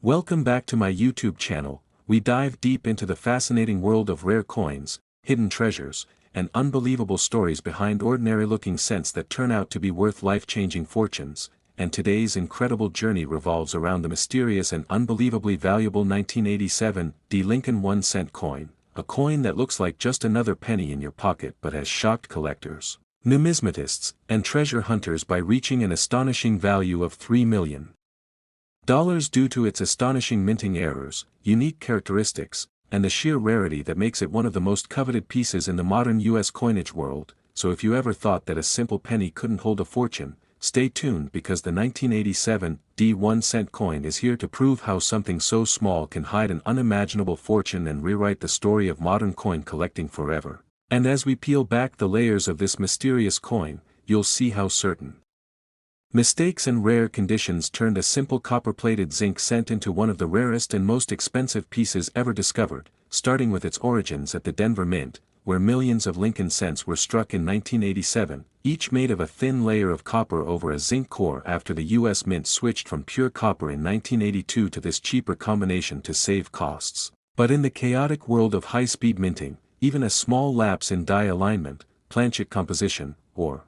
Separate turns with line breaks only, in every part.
Welcome back to my YouTube channel. We dive deep into the fascinating world of rare coins, hidden treasures, and unbelievable stories behind ordinary-looking cents that turn out to be worth life-changing fortunes, and today's incredible journey revolves around the mysterious and unbelievably valuable 1987 Lincoln 1-cent coin, a coin that looks like just another penny in your pocket but has shocked collectors, numismatists, and treasure hunters by reaching an astonishing value of $3 million due to its astonishing minting errors, unique characteristics, and the sheer rarity that makes it one of the most coveted pieces in the modern U.S. coinage world. So if you ever thought that a simple penny couldn't hold a fortune, stay tuned because the 1987 1-cent coin is here to prove how something so small can hide an unimaginable fortune and rewrite the story of modern coin collecting forever. And as we peel back the layers of this mysterious coin, you'll see how certain mistakes and rare conditions turned a simple copper-plated zinc cent into one of the rarest and most expensive pieces ever discovered, starting with its origins at the Denver Mint, where millions of Lincoln cents were struck in 1987, each made of a thin layer of copper over a zinc core after the U.S. Mint switched from pure copper in 1982 to this cheaper combination to save costs. But in the chaotic world of high-speed minting, even a small lapse in die alignment, planchet composition, or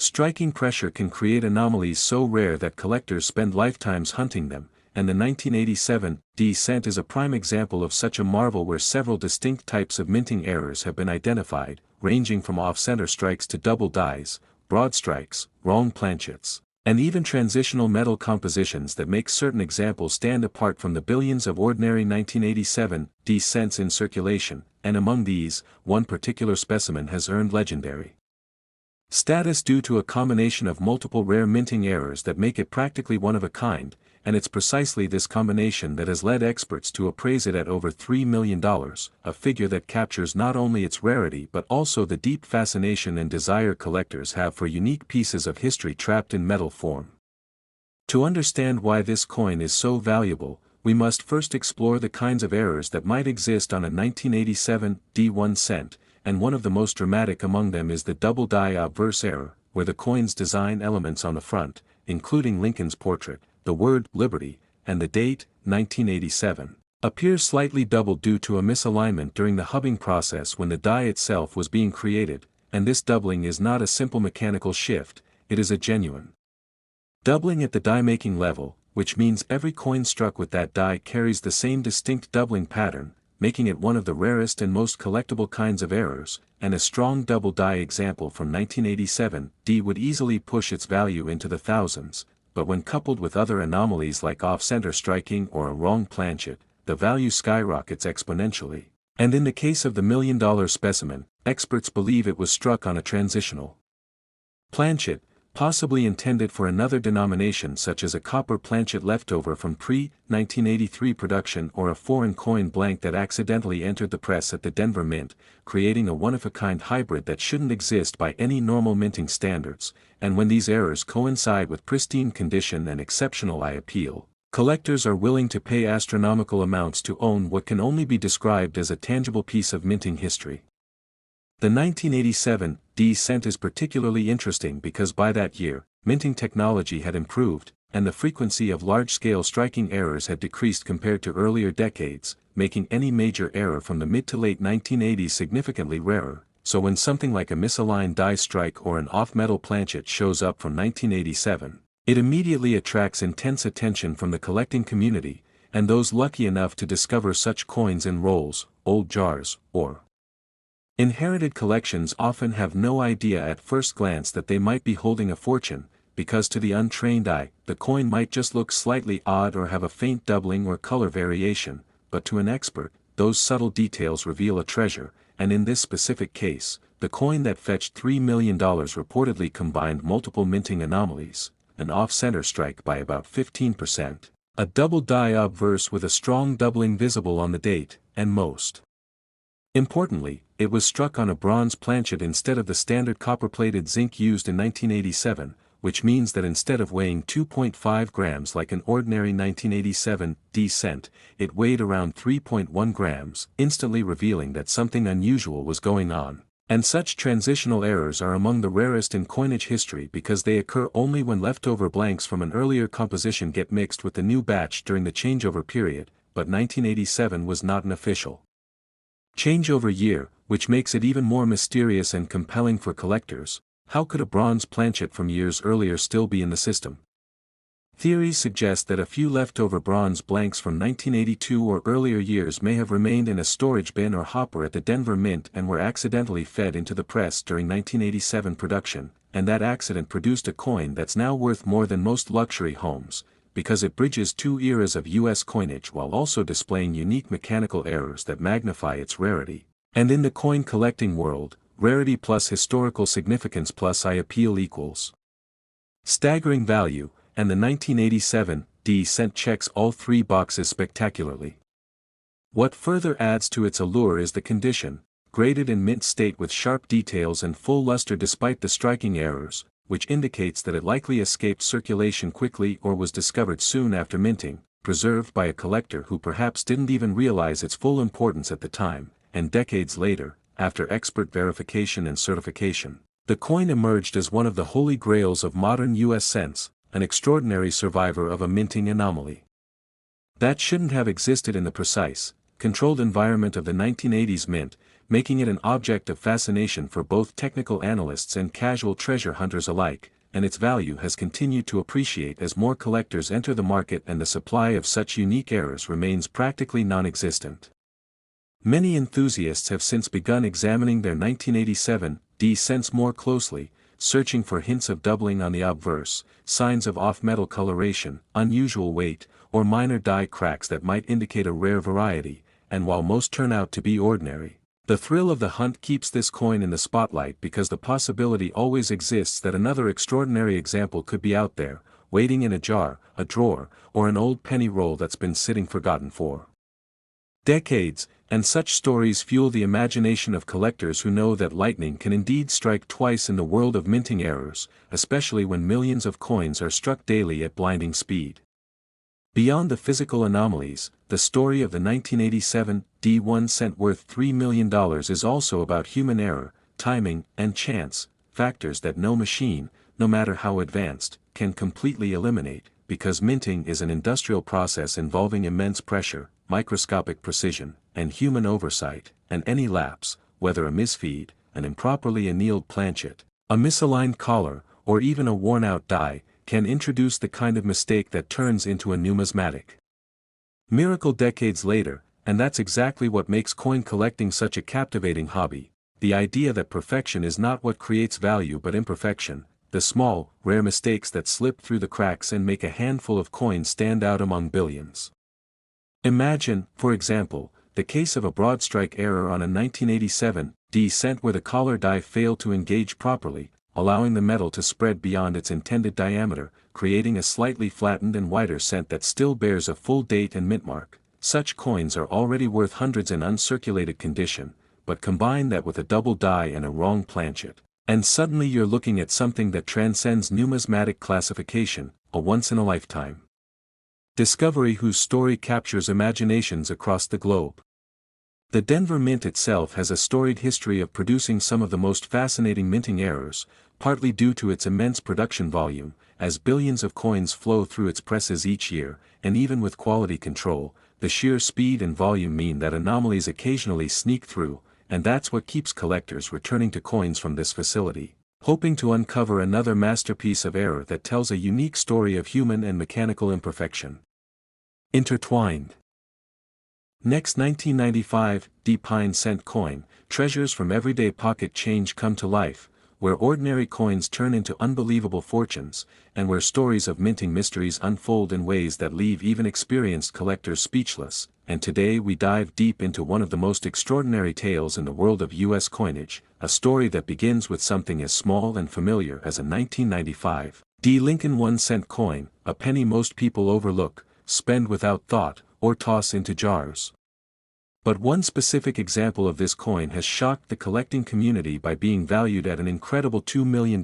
striking pressure can create anomalies so rare that collectors spend lifetimes hunting them, and the 1987 cent is a prime example of such a marvel where several distinct types of minting errors have been identified, ranging from off-center strikes to double dies, broad strikes, wrong planchets, and even transitional metal compositions that make certain examples stand apart from the billions of ordinary 1987 cents in circulation, and among these, one particular specimen has earned legendary status due to a combination of multiple rare minting errors that make it practically one of a kind, and it's precisely this combination that has led experts to appraise it at over $3 million, a figure that captures not only its rarity but also the deep fascination and desire collectors have for unique pieces of history trapped in metal form. To understand why this coin is so valuable, we must first explore the kinds of errors that might exist on a 1987 1 cent, and one of the most dramatic among them is the double die obverse error, where the coin's design elements on the front, including Lincoln's portrait, the word Liberty, and the date, 1987, appears slightly doubled due to a misalignment during the hubbing process when the die itself was being created, and this doubling is not a simple mechanical shift, it is a genuine doubling at the die-making level, which means every coin struck with that die carries the same distinct doubling pattern, making it one of the rarest and most collectible kinds of errors, and a strong double die example from 1987 would easily push its value into the thousands, but when coupled with other anomalies like off-center striking or a wrong planchet, the value skyrockets exponentially. And in the case of the $1 million specimen, experts believe it was struck on a transitional planchet, possibly intended for another denomination such as a copper planchet leftover from pre-1983 production or a foreign coin blank that accidentally entered the press at the Denver Mint, creating a one-of-a-kind hybrid that shouldn't exist by any normal minting standards, and when these errors coincide with pristine condition and exceptional eye appeal, collectors are willing to pay astronomical amounts to own what can only be described as a tangible piece of minting history. The 1987 cent is particularly interesting because by that year, minting technology had improved, and the frequency of large-scale striking errors had decreased compared to earlier decades, making any major error from the mid to late 1980s significantly rarer. So when something like a misaligned die strike or an off-metal planchet shows up from 1987, it immediately attracts intense attention from the collecting community, and those lucky enough to discover such coins in rolls, old jars, or inherited collections often have no idea at first glance that they might be holding a fortune, because to the untrained eye, the coin might just look slightly odd or have a faint doubling or color variation, but to an expert, those subtle details reveal a treasure, and in this specific case, the coin that fetched $3 million reportedly combined multiple minting anomalies, an off-center strike by about 15%, a double die obverse with a strong doubling visible on the date, and most importantly, it was struck on a bronze planchet instead of the standard copper-plated zinc used in 1987, which means that instead of weighing 2.5 grams like an ordinary 1987 cent, it weighed around 3.1 grams, instantly revealing that something unusual was going on. And such transitional errors are among the rarest in coinage history because they occur only when leftover blanks from an earlier composition get mixed with the new batch during the changeover period, but 1987 was not an official changeover year, which makes it even more mysterious and compelling for collectors. How could a bronze planchet from years earlier still be in the system? Theories suggest that a few leftover bronze blanks from 1982 or earlier years may have remained in a storage bin or hopper at the Denver Mint and were accidentally fed into the press during 1987 production, and that accident produced a coin that's now worth more than most luxury homes, because it bridges two eras of U.S. coinage while also displaying unique mechanical errors that magnify its rarity. And in the coin collecting world, rarity plus historical significance plus I appeal equals staggering value, and the 1987 D cent checks all three boxes spectacularly. What further adds to its allure is the condition, graded in mint state with sharp details and full luster despite the striking errors, which indicates that it likely escaped circulation quickly or was discovered soon after minting, preserved by a collector who perhaps didn't even realize its full importance at the time, and decades later, after expert verification and certification, the coin emerged as one of the holy grails of modern U.S. cents, an extraordinary survivor of a minting anomaly that shouldn't have existed in the precise, controlled environment of the 1980s mint, making it an object of fascination for both technical analysts and casual treasure hunters alike, and its value has continued to appreciate as more collectors enter the market and the supply of such unique errors remains practically non-existent. Many enthusiasts have since begun examining their 1987 D cents more closely, searching for hints of doubling on the obverse, signs of off-metal coloration, unusual weight, or minor die cracks that might indicate a rare variety, and while most turn out to be ordinary, the thrill of the hunt keeps this coin in the spotlight because the possibility always exists that another extraordinary example could be out there, waiting in a jar, a drawer, or an old penny roll that's been sitting forgotten for decades, and such stories fuel the imagination of collectors who know that lightning can indeed strike twice in the world of minting errors, especially when millions of coins are struck daily at blinding speed. Beyond the physical anomalies, the story of the 1987 D1 cent worth $3 million is also about human error, timing, and chance, factors that no machine, no matter how advanced, can completely eliminate, because minting is an industrial process involving immense pressure, microscopic precision, and human oversight, and any lapse, whether a misfeed, an improperly annealed planchet, a misaligned collar, or even a worn-out die, can introduce the kind of mistake that turns into a numismatic miracle decades later, and that's exactly what makes coin collecting such a captivating hobby, the idea that perfection is not what creates value but imperfection, the small, rare mistakes that slip through the cracks and make a handful of coins stand out among billions. Imagine, for example, the case of a broad strike error on a 1987 D cent where the collar die failed to engage properly, allowing the metal to spread beyond its intended diameter, creating a slightly flattened and wider cent that still bears a full date and mint mark. Such coins are already worth hundreds in uncirculated condition, but combine that with a double die and a wrong planchet, and suddenly you're looking at something that transcends numismatic classification, a once-in-a-lifetime discovery whose story captures imaginations across the globe. The Denver Mint itself has a storied history of producing some of the most fascinating minting errors, partly due to its immense production volume, as billions of coins flow through its presses each year, and even with quality control, the sheer speed and volume mean that anomalies occasionally sneak through, and that's what keeps collectors returning to coins from this facility, hoping to uncover another masterpiece of error that tells a unique story of human and mechanical imperfection. Intertwined. Next 1995, D Pine cent coin, treasures from everyday pocket change come to life, where ordinary coins turn into unbelievable fortunes, and where stories of minting mysteries unfold in ways that leave even experienced collectors speechless. And today we dive deep into one of the most extraordinary tales in the world of U.S. coinage, a story that begins with something as small and familiar as a 1995 D Lincoln 1 cent coin, a penny most people overlook, spend without thought, or toss into jars. But one specific example of this coin has shocked the collecting community by being valued at an incredible $2 million,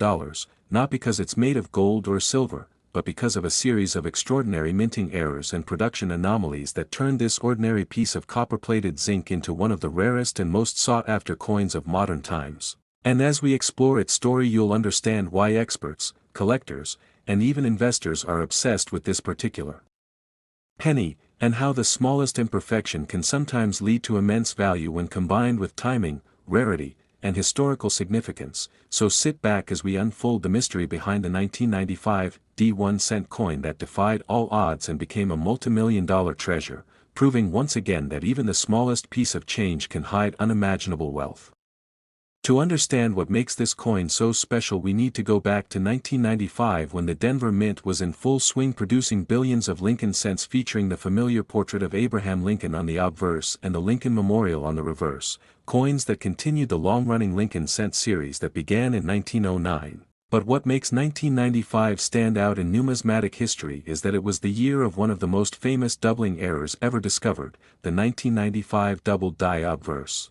not because it's made of gold or silver, but because of a series of extraordinary minting errors and production anomalies that turned this ordinary piece of copper-plated zinc into one of the rarest and most sought-after coins of modern times. And as we explore its story, you'll understand why experts, collectors, and even investors are obsessed with this particular penny, and how the smallest imperfection can sometimes lead to immense value when combined with timing, rarity, and historical significance. So sit back as we unfold the mystery behind the 1995 1 cent coin that defied all odds and became a multimillion-dollar treasure, proving once again that even the smallest piece of change can hide unimaginable wealth. To understand what makes this coin so special, we need to go back to 1995, when the Denver Mint was in full swing, producing billions of Lincoln cents featuring the familiar portrait of Abraham Lincoln on the obverse and the Lincoln Memorial on the reverse, coins that continued the long-running Lincoln cent series that began in 1909. But what makes 1995 stand out in numismatic history is that it was the year of one of the most famous doubling errors ever discovered, the 1995 doubled die obverse.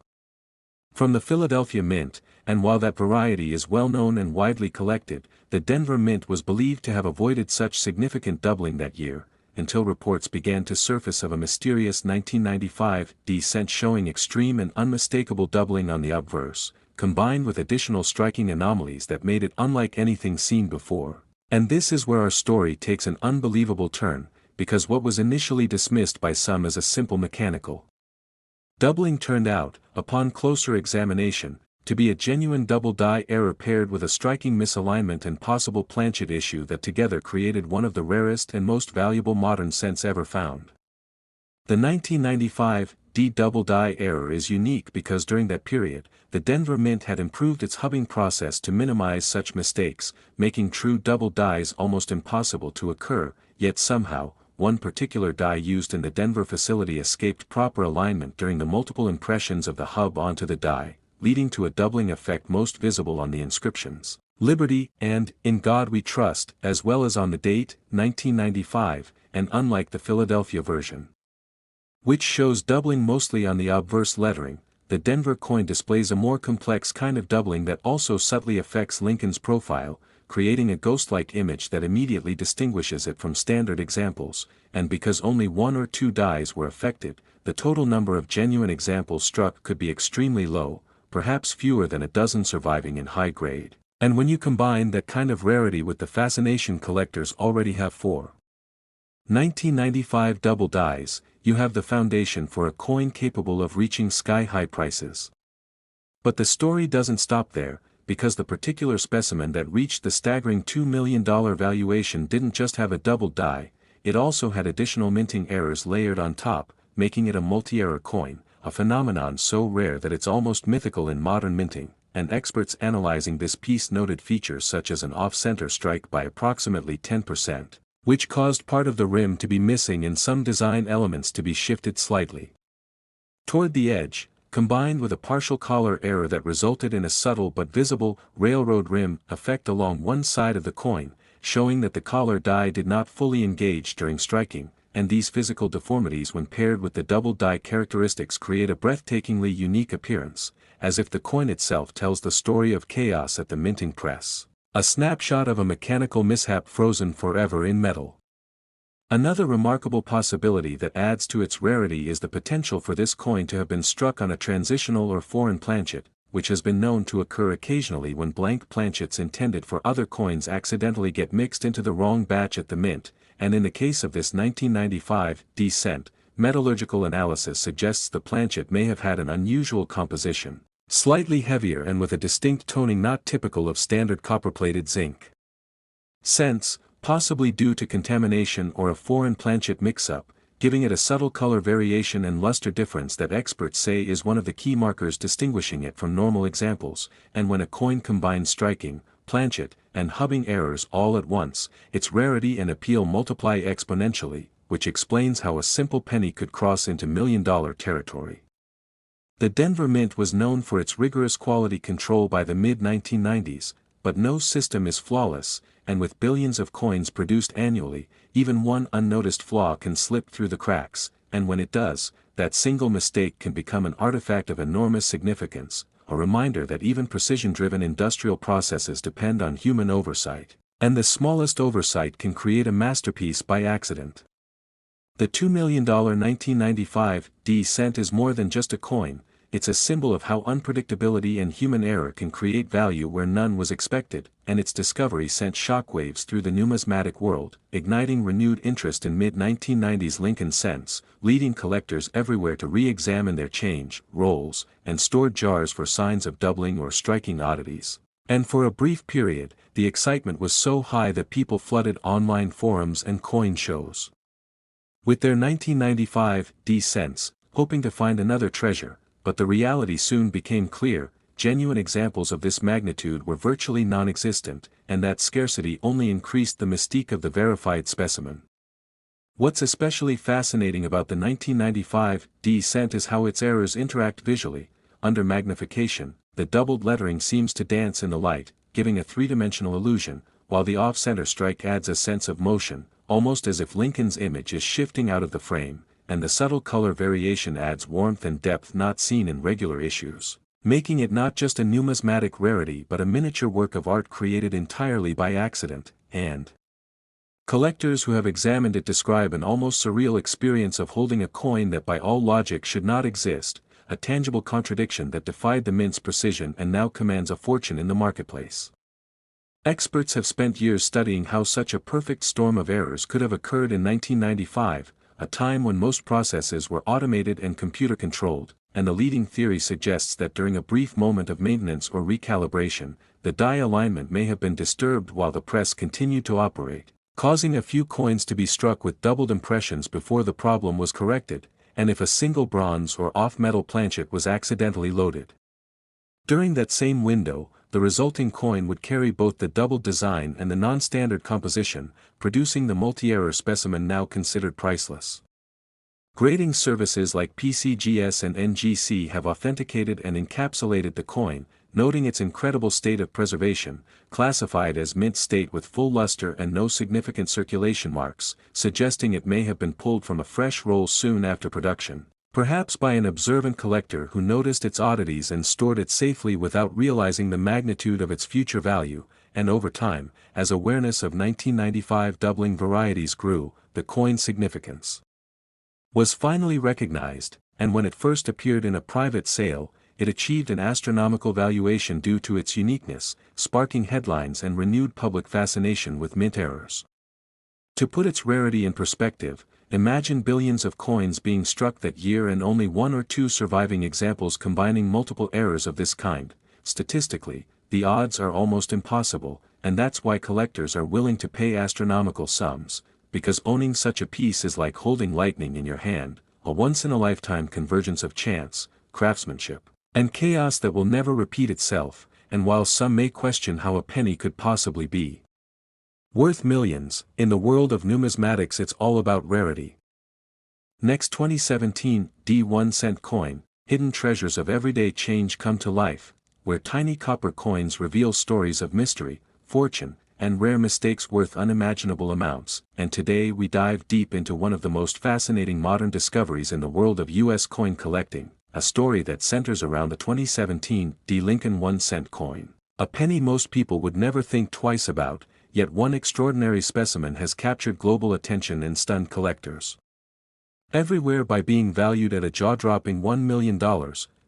From the Philadelphia Mint, and while that variety is well known and widely collected, the Denver Mint was believed to have avoided such significant doubling that year, until reports began to surface of a mysterious 1995 cent showing extreme and unmistakable doubling on the obverse, combined with additional striking anomalies that made it unlike anything seen before. And this is where our story takes an unbelievable turn, because what was initially dismissed by some as a simple mechanical doubling turned out, upon closer examination, to be a genuine double die error paired with a striking misalignment and possible planchet issue that together created one of the rarest and most valuable modern cents ever found. The 1995 double die error is unique because during that period, the Denver Mint had improved its hubbing process to minimize such mistakes, making true double dies almost impossible to occur, yet somehow, one particular die used in the Denver facility escaped proper alignment during the multiple impressions of the hub onto the die, leading to a doubling effect most visible on the inscriptions, "Liberty" and "In God We Trust," as well as on the date, 1995, and unlike the Philadelphia version, which shows doubling mostly on the obverse lettering, the Denver coin displays a more complex kind of doubling that also subtly affects Lincoln's profile, creating a ghost-like image that immediately distinguishes it from standard examples, and because only one or two dies were affected, the total number of genuine examples struck could be extremely low, perhaps fewer than a dozen surviving in high grade. And when you combine that kind of rarity with the fascination collectors already have for 1995 double dies, you have the foundation for a coin capable of reaching sky-high prices. But the story doesn't stop there, because the particular specimen that reached the staggering $2 million valuation didn't just have a double die, it also had additional minting errors layered on top, making it a multi-error coin, a phenomenon so rare that it's almost mythical in modern minting, and experts analyzing this piece noted features such as an off-center strike by approximately 10%, which caused part of the rim to be missing and some design elements to be shifted slightly toward the edge, combined with a partial collar error that resulted in a subtle but visible railroad rim effect along one side of the coin, showing that the collar die did not fully engage during striking, and these physical deformities when paired with the double die characteristics create a breathtakingly unique appearance, as if the coin itself tells the story of chaos at the minting press, a snapshot of a mechanical mishap frozen forever in metal. Another remarkable possibility that adds to its rarity is the potential for this coin to have been struck on a transitional or foreign planchet, which has been known to occur occasionally when blank planchets intended for other coins accidentally get mixed into the wrong batch at the mint, and in the case of this 1995 cent, metallurgical analysis suggests the planchet may have had an unusual composition, slightly heavier and with a distinct toning not typical of standard copper-plated zinc cents, possibly due to contamination or a foreign planchet mix-up, giving it a subtle color variation and luster difference that experts say is one of the key markers distinguishing it from normal examples. And when a coin combines striking, planchet, and hubbing errors all at once, its rarity and appeal multiply exponentially, which explains how a simple penny could cross into million-dollar territory. The Denver Mint was known for its rigorous quality control by the mid-1990s, but no system is flawless, and with billions of coins produced annually, even one unnoticed flaw can slip through the cracks, and when it does, that single mistake can become an artifact of enormous significance, a reminder that even precision-driven industrial processes depend on human oversight. And the smallest oversight can create a masterpiece by accident. The $2 million 1995 cent is more than just a coin, it's a symbol of how unpredictability and human error can create value where none was expected, and its discovery sent shockwaves through the numismatic world, igniting renewed interest in mid-1990s Lincoln cents, leading collectors everywhere to re-examine their change, rolls, and stored jars for signs of doubling or striking oddities. And for a brief period, the excitement was so high that people flooded online forums and coin shows with their 1995 cents, hoping to find another treasure, but the reality soon became clear: genuine examples of this magnitude were virtually non-existent, and that scarcity only increased the mystique of the verified specimen. What's especially fascinating about the 1995 cent is how its errors interact visually. Under magnification, the doubled lettering seems to dance in the light, giving a three-dimensional illusion, while the off-center strike adds a sense of motion, almost as if Lincoln's image is shifting out of the frame, and the subtle color variation adds warmth and depth not seen in regular issues, making it not just a numismatic rarity but a miniature work of art created entirely by accident. And collectors who have examined it describe an almost surreal experience of holding a coin that by all logic should not exist, a tangible contradiction that defied the mint's precision and now commands a fortune in the marketplace. Experts have spent years studying how such a perfect storm of errors could have occurred in 1995, a time when most processes were automated and computer-controlled, and the leading theory suggests that during a brief moment of maintenance or recalibration, the die alignment may have been disturbed while the press continued to operate, causing a few coins to be struck with doubled impressions before the problem was corrected, and if a single bronze or off-metal planchet was accidentally loaded during that same window, the resulting coin would carry both the doubled design and the non-standard composition, producing the multi-error specimen now considered priceless. Grading services like PCGS and NGC have authenticated and encapsulated the coin, noting its incredible state of preservation, classified as mint state with full luster and no significant circulation marks, suggesting it may have been pulled from a fresh roll soon after production, perhaps by an observant collector who noticed its oddities and stored it safely without realizing the magnitude of its future value. And over time, as awareness of 1995 doubling varieties grew, the coin's significance was finally recognized, and when it first appeared in a private sale, it achieved an astronomical valuation due to its uniqueness, sparking headlines and renewed public fascination with mint errors. To put its rarity in perspective, imagine billions of coins being struck that year and only one or two surviving examples combining multiple errors of this kind. Statistically, the odds are almost impossible, and that's why collectors are willing to pay astronomical sums, because owning such a piece is like holding lightning in your hand, a once-in-a-lifetime convergence of chance, craftsmanship, and chaos that will never repeat itself. And while some may question how a penny could possibly be worth millions, in the world of numismatics it's all about rarity. Next, 2017 1 cent coin, hidden treasures of everyday change come to life, where tiny copper coins reveal stories of mystery, fortune, and rare mistakes worth unimaginable amounts. And today we dive deep into one of the most fascinating modern discoveries in the world of U.S. coin collecting, a story that centers around the 2017 Lincoln 1 cent coin. A penny most people would never think twice about, yet one extraordinary specimen has captured global attention and stunned collectors everywhere by being valued at a jaw-dropping $1 million,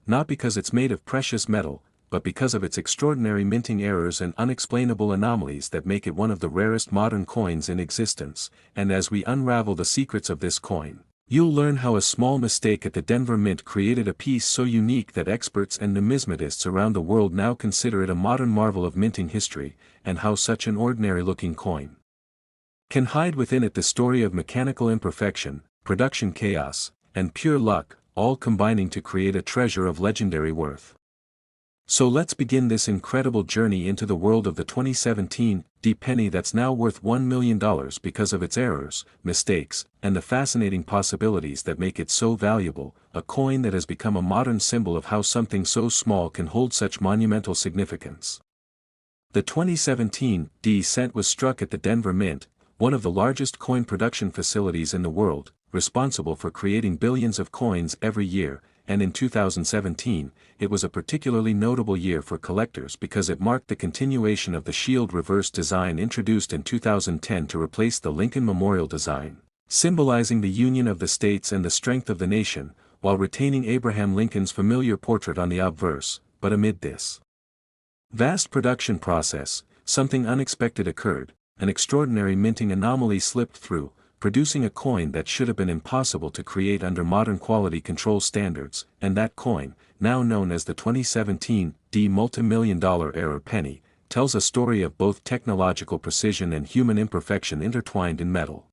not because it's made of precious metal, but because of its extraordinary minting errors and unexplainable anomalies that make it one of the rarest modern coins in existence. And as we unravel the secrets of this coin, you'll learn how a small mistake at the Denver Mint created a piece so unique that experts and numismatists around the world now consider it a modern marvel of minting history, and how such an ordinary-looking coin can hide within it the story of mechanical imperfection, production chaos, and pure luck, all combining to create a treasure of legendary worth. So let's begin this incredible journey into the world of the 2017 penny that's now worth $1 million because of its errors, mistakes, and the fascinating possibilities that make it so valuable, a coin that has become a modern symbol of how something so small can hold such monumental significance. The 2017 cent was struck at the Denver Mint, one of the largest coin production facilities in the world, responsible for creating billions of coins every year, and in 2017, it was a particularly notable year for collectors because it marked the continuation of the shield reverse design introduced in 2010 to replace the Lincoln Memorial design, symbolizing the union of the states and the strength of the nation, while retaining Abraham Lincoln's familiar portrait on the obverse. But amid this vast production process, something unexpected occurred. An extraordinary minting anomaly slipped through, producing a coin that should have been impossible to create under modern quality control standards, and that coin, now known as the 2017 D multi-million-dollar error penny, tells a story of both technological precision and human imperfection intertwined in metal.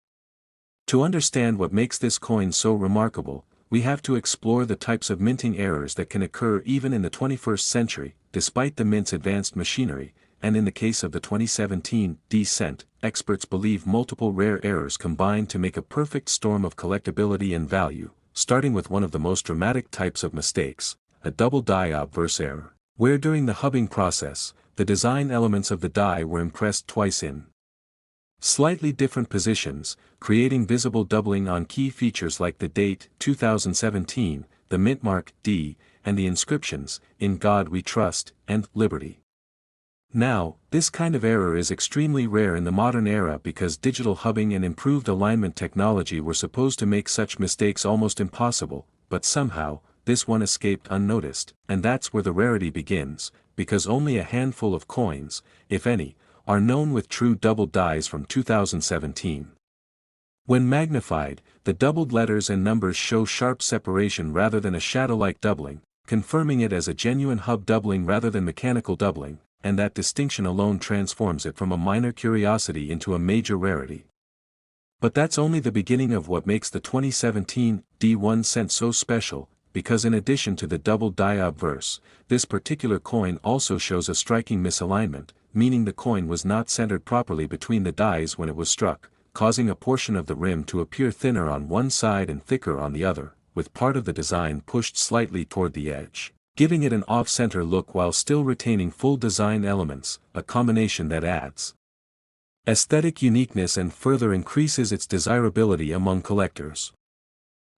To understand what makes this coin so remarkable, we have to explore the types of minting errors that can occur even in the 21st century, despite the mint's advanced machinery. And in the case of the 2017 D cent, experts believe multiple rare errors combined to make a perfect storm of collectability and value, starting with one of the most dramatic types of mistakes, a double die obverse error, where during the hubbing process, the design elements of the die were impressed twice in slightly different positions, creating visible doubling on key features like the date 2017, the mint mark D, and the inscriptions, "In God We Trust," and "Liberty." Now, this kind of error is extremely rare in the modern era because digital hubbing and improved alignment technology were supposed to make such mistakes almost impossible, but somehow, this one escaped unnoticed, and that's where the rarity begins, because only a handful of coins, if any, are known with true double dies from 2017. When magnified, the doubled letters and numbers show sharp separation rather than a shadow-like doubling, confirming it as a genuine hub doubling rather than mechanical doubling, and that distinction alone transforms it from a minor curiosity into a major rarity. But that's only the beginning of what makes the 2017 D1 cent so special, because in addition to the double die obverse, this particular coin also shows a striking misalignment, meaning the coin was not centered properly between the dies when it was struck, causing a portion of the rim to appear thinner on one side and thicker on the other, with part of the design pushed slightly toward the edge, giving it an off-center look while still retaining full design elements, a combination that adds aesthetic uniqueness and further increases its desirability among collectors.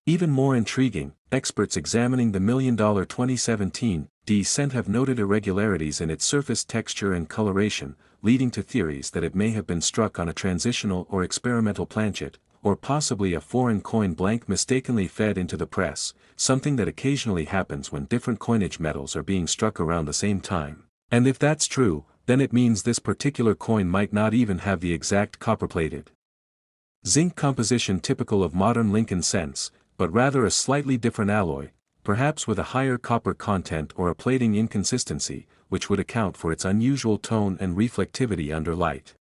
Even more intriguing, experts examining the $1 million 2017 D cent have noted irregularities in its surface texture and coloration, leading to theories that it may have been struck on a transitional or experimental planchet, or possibly a foreign coin blank mistakenly fed into the press, something that occasionally happens when different coinage metals are being struck around the same time. And if that's true, then it means this particular coin might not even have the exact copper-plated zinc composition typical of modern Lincoln cents, but rather a slightly different alloy, perhaps with a higher copper content or a plating inconsistency, which would account for its unusual tone and reflectivity under light.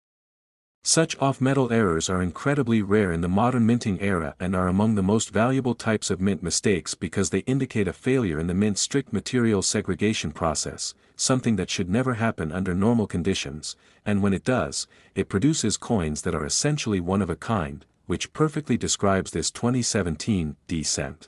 Such off-metal errors are incredibly rare in the modern minting era and are among the most valuable types of mint mistakes because they indicate a failure in the mint's strict material segregation process, something that should never happen under normal conditions, and when it does, it produces coins that are essentially one of a kind, which perfectly describes this 2017 D cent.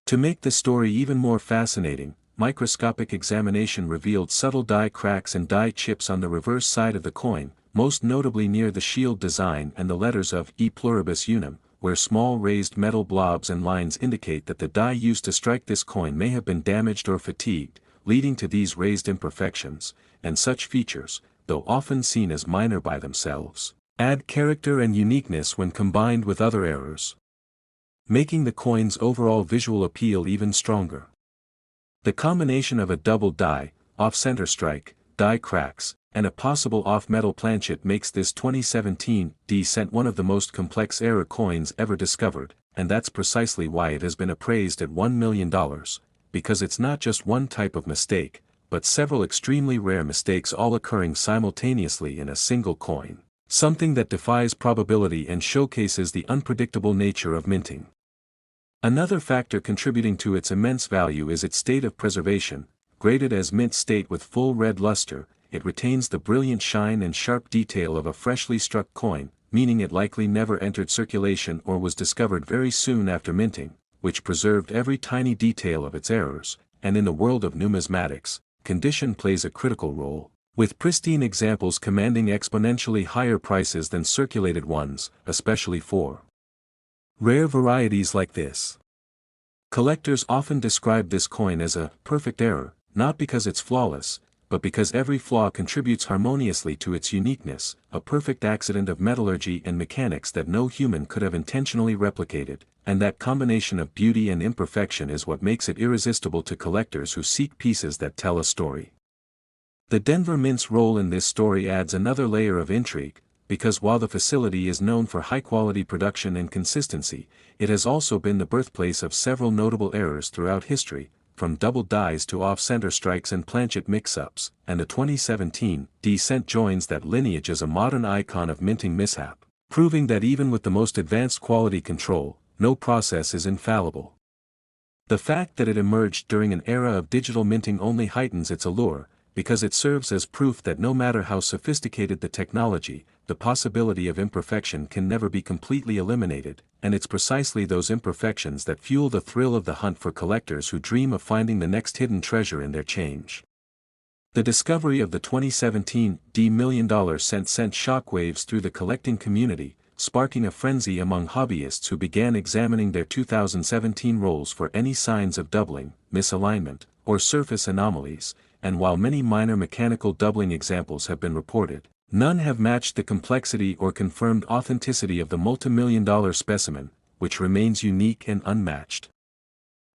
To make the story even more fascinating, microscopic examination revealed subtle die cracks and die chips on the reverse side of the coin, most notably near the shield design and the letters of E pluribus unum, where small raised metal blobs and lines indicate that the die used to strike this coin may have been damaged or fatigued, leading to these raised imperfections, and such features, though often seen as minor by themselves, add character and uniqueness when combined with other errors, making the coin's overall visual appeal even stronger. The combination of a double die, off-center strike, die cracks, and a possible off-metal planchet makes this 2017 D cent one of the most complex error coins ever discovered, and that's precisely why it has been appraised at $1 million, because it's not just one type of mistake, but several extremely rare mistakes all occurring simultaneously in a single coin, something that defies probability and showcases the unpredictable nature of minting. Another factor contributing to its immense value is its state of preservation. Graded as mint state with full red luster, it retains the brilliant shine and sharp detail of a freshly struck coin, meaning it likely never entered circulation or was discovered very soon after minting, which preserved every tiny detail of its errors, and in the world of numismatics, condition plays a critical role, with pristine examples commanding exponentially higher prices than circulated ones, especially for rare varieties like this. Collectors often describe this coin as a perfect error, not because it's flawless, but because every flaw contributes harmoniously to its uniqueness, a perfect accident of metallurgy and mechanics that no human could have intentionally replicated, and that combination of beauty and imperfection is what makes it irresistible to collectors who seek pieces that tell a story. The Denver Mint's role in this story adds another layer of intrigue, because while the facility is known for high-quality production and consistency, it has also been the birthplace of several notable errors throughout history, from double dies to off-center strikes and planchet mix-ups, and the 2017 D-cent joins that lineage as a modern icon of minting mishap, proving that even with the most advanced quality control, no process is infallible. The fact that it emerged during an era of digital minting only heightens its allure, because it serves as proof that no matter how sophisticated the technology, the possibility of imperfection can never be completely eliminated, and it's precisely those imperfections that fuel the thrill of the hunt for collectors who dream of finding the next hidden treasure in their change. The discovery of the 2017 D million-dollar cent sent shockwaves through the collecting community, sparking a frenzy among hobbyists who began examining their 2017 rolls for any signs of doubling, misalignment, or surface anomalies, and while many minor mechanical doubling examples have been reported, none have matched the complexity or confirmed authenticity of the multimillion-dollar specimen, which remains unique and unmatched.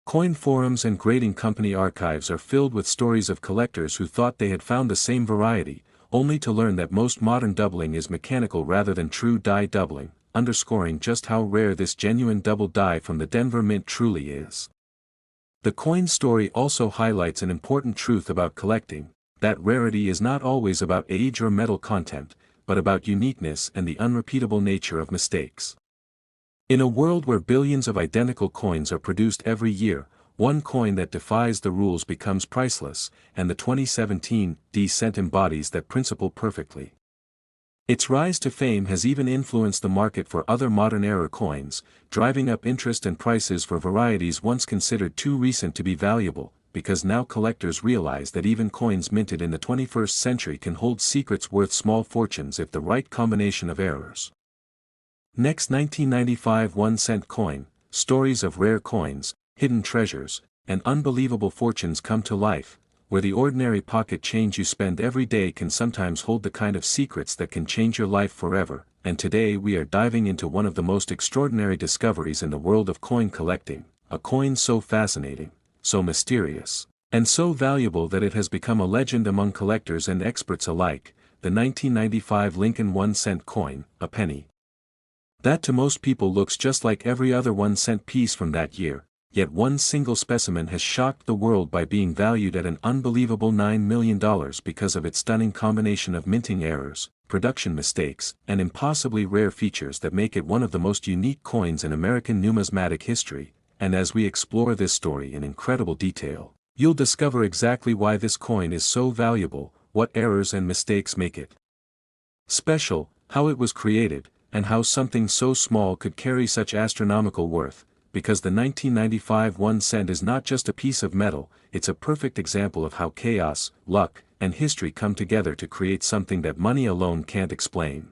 Coin forums and grading company archives are filled with stories of collectors who thought they had found the same variety, only to learn that most modern doubling is mechanical rather than true die doubling, underscoring just how rare this genuine double die from the Denver Mint truly is. The coin story also highlights an important truth about collecting, that rarity is not always about age or metal content, but about uniqueness and the unrepeatable nature of mistakes. In a world where billions of identical coins are produced every year, one coin that defies the rules becomes priceless, and the 2017 D-cent embodies that principle perfectly. Its rise to fame has even influenced the market for other modern-era coins, driving up interest and prices for varieties once considered too recent to be valuable, because now collectors realize that even coins minted in the 21st century can hold secrets worth small fortunes if the right combination of errors. Next, 1995 1-cent coin, stories of rare coins, hidden treasures, and unbelievable fortunes come to life, where the ordinary pocket change you spend every day can sometimes hold the kind of secrets that can change your life forever, and today we are diving into one of the most extraordinary discoveries in the world of coin collecting, a coin so fascinating, so mysterious, and so valuable that it has become a legend among collectors and experts alike, the 1995 Lincoln 1-cent coin, a penny. That to most people looks just like every other 1-cent piece from that year, yet one single specimen has shocked the world by being valued at an unbelievable $9 million because of its stunning combination of minting errors, production mistakes, and impossibly rare features that make it one of the most unique coins in American numismatic history, and as we explore this story in incredible detail, you'll discover exactly why this coin is so valuable, what errors and mistakes make it special, how it was created, and how something so small could carry such astronomical worth. Because the 1995 1-cent is not just a piece of metal, it's a perfect example of how chaos, luck, and history come together to create something that money alone can't explain.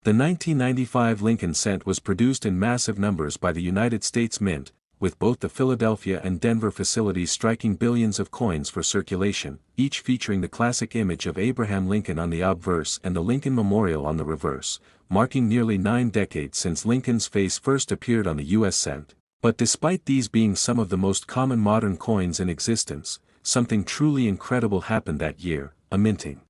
The 1995 Lincoln cent was produced in massive numbers by the United States Mint, with both the Philadelphia and Denver facilities striking billions of coins for circulation, each featuring the classic image of Abraham Lincoln on the obverse and the Lincoln Memorial on the reverse, marking nearly 9 decades since Lincoln's face first appeared on the U.S. cent. But despite these being some of the most common modern coins in existence, something truly incredible happened that year, a minting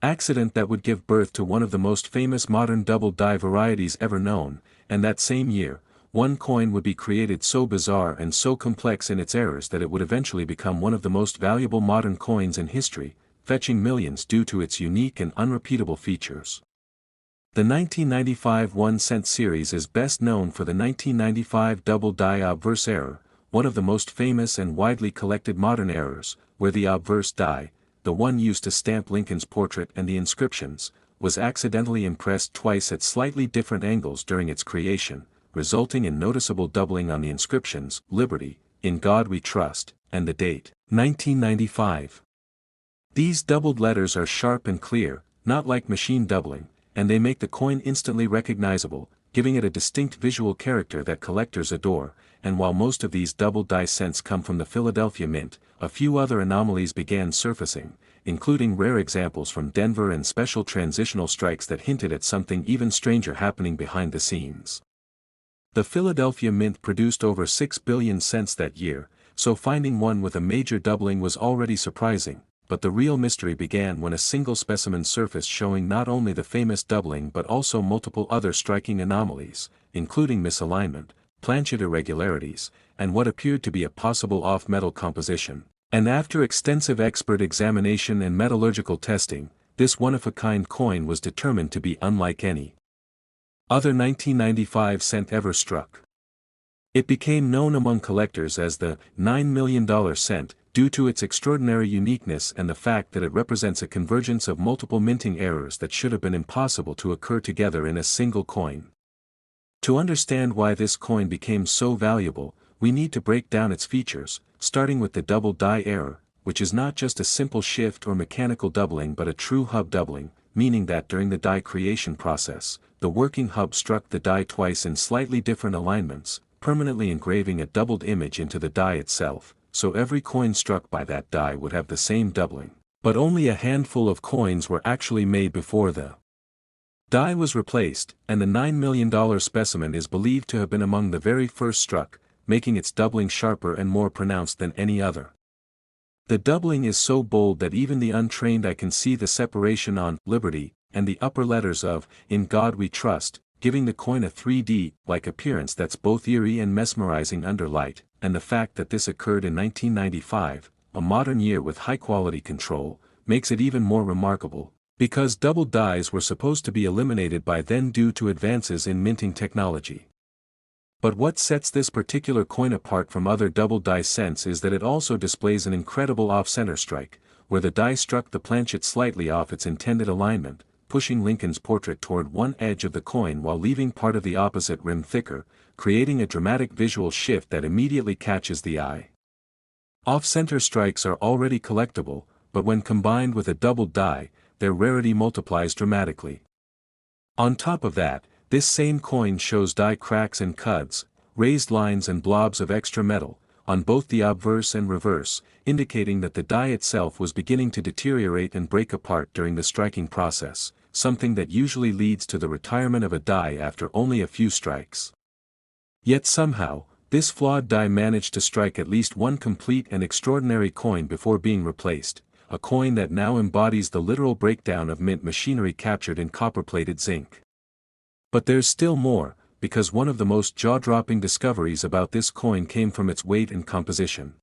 accident that would give birth to one of the most famous modern double die varieties ever known, and that same year, one coin would be created so bizarre and so complex in its errors that it would eventually become one of the most valuable modern coins in history, fetching millions due to its unique and unrepeatable features. The 1995 1-cent series is best known for the 1995 double die obverse error, one of the most famous and widely collected modern errors, where the obverse die, the one used to stamp Lincoln's portrait and the inscriptions, was accidentally impressed twice at slightly different angles during its creation, resulting in noticeable doubling on the inscriptions, Liberty, In God We Trust, and the date, 1995. These doubled letters are sharp and clear, not like machine doubling, and they make the coin instantly recognizable, giving it a distinct visual character that collectors adore, and while most of these double die cents come from the Philadelphia Mint, a few other anomalies began surfacing, including rare examples from Denver and special transitional strikes that hinted at something even stranger happening behind the scenes. The Philadelphia Mint produced over 6 billion cents that year, so finding one with a major doubling was already surprising, but the real mystery began when a single specimen surfaced showing not only the famous doubling but also multiple other striking anomalies, including misalignment, planchet irregularities, and what appeared to be a possible off-metal composition. And after extensive expert examination and metallurgical testing, this one-of-a-kind coin was determined to be unlike any other 1995 cent ever struck. It became known among collectors as the $9 million cent, due to its extraordinary uniqueness and the fact that it represents a convergence of multiple minting errors that should have been impossible to occur together in a single coin. To understand why this coin became so valuable, we need to break down its features, starting with the double die error, which is not just a simple shift or mechanical doubling but a true hub doubling, meaning that during the die creation process, the working hub struck the die twice in slightly different alignments, permanently engraving a doubled image into the die itself, so every coin struck by that die would have the same doubling. But only a handful of coins were actually made before the die was replaced, and the $9 million specimen is believed to have been among the very first struck, making its doubling sharper and more pronounced than any other. The doubling is so bold that even the untrained eye can see the separation on Liberty and the upper letters of In God We Trust, giving the coin a 3D-like appearance that's both eerie and mesmerizing under light, and the fact that this occurred in 1995, a modern year with high-quality control, makes it even more remarkable, because double dies were supposed to be eliminated by then due to advances in minting technology. But what sets this particular coin apart from other double die cents is that it also displays an incredible off-center strike, where the die struck the planchet slightly off its intended alignment, pushing Lincoln's portrait toward one edge of the coin while leaving part of the opposite rim thicker, creating a dramatic visual shift that immediately catches the eye. Off-center strikes are already collectible, but when combined with a double die, their rarity multiplies dramatically. On top of that, this same coin shows die cracks and cuds, raised lines and blobs of extra metal, on both the obverse and reverse, indicating that the die itself was beginning to deteriorate and break apart during the striking process, something that usually leads to the retirement of a die after only a few strikes. Yet somehow, this flawed die managed to strike at least one complete and extraordinary coin before being replaced, a coin that now embodies the literal breakdown of mint machinery captured in copper-plated zinc. But there's still more, because one of the most jaw-dropping discoveries about this coin came from its weight and composition.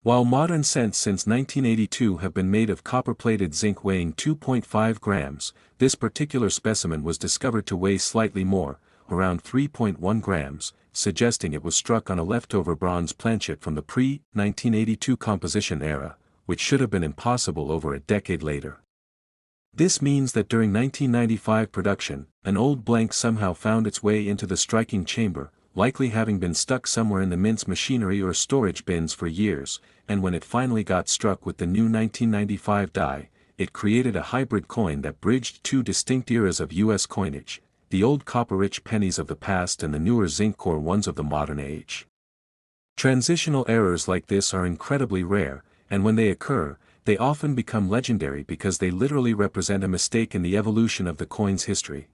While modern cents since 1982 have been made of copper-plated zinc weighing 2.5 grams, this particular specimen was discovered to weigh slightly more, around 3.1 grams, suggesting it was struck on a leftover bronze planchet from the pre-1982 composition era, which should have been impossible over a decade later. This means that during 1995 production, an old blank somehow found its way into the striking chamber, likely having been stuck somewhere in the mint's machinery or storage bins for years, and when it finally got struck with the new 1995 die, it created a hybrid coin that bridged two distinct eras of U.S. coinage, the old copper-rich pennies of the past and the newer zinc-core ones of the modern age. Transitional errors like this are incredibly rare, and when they occur, they often become legendary because they literally represent a mistake in the evolution of the coin's history.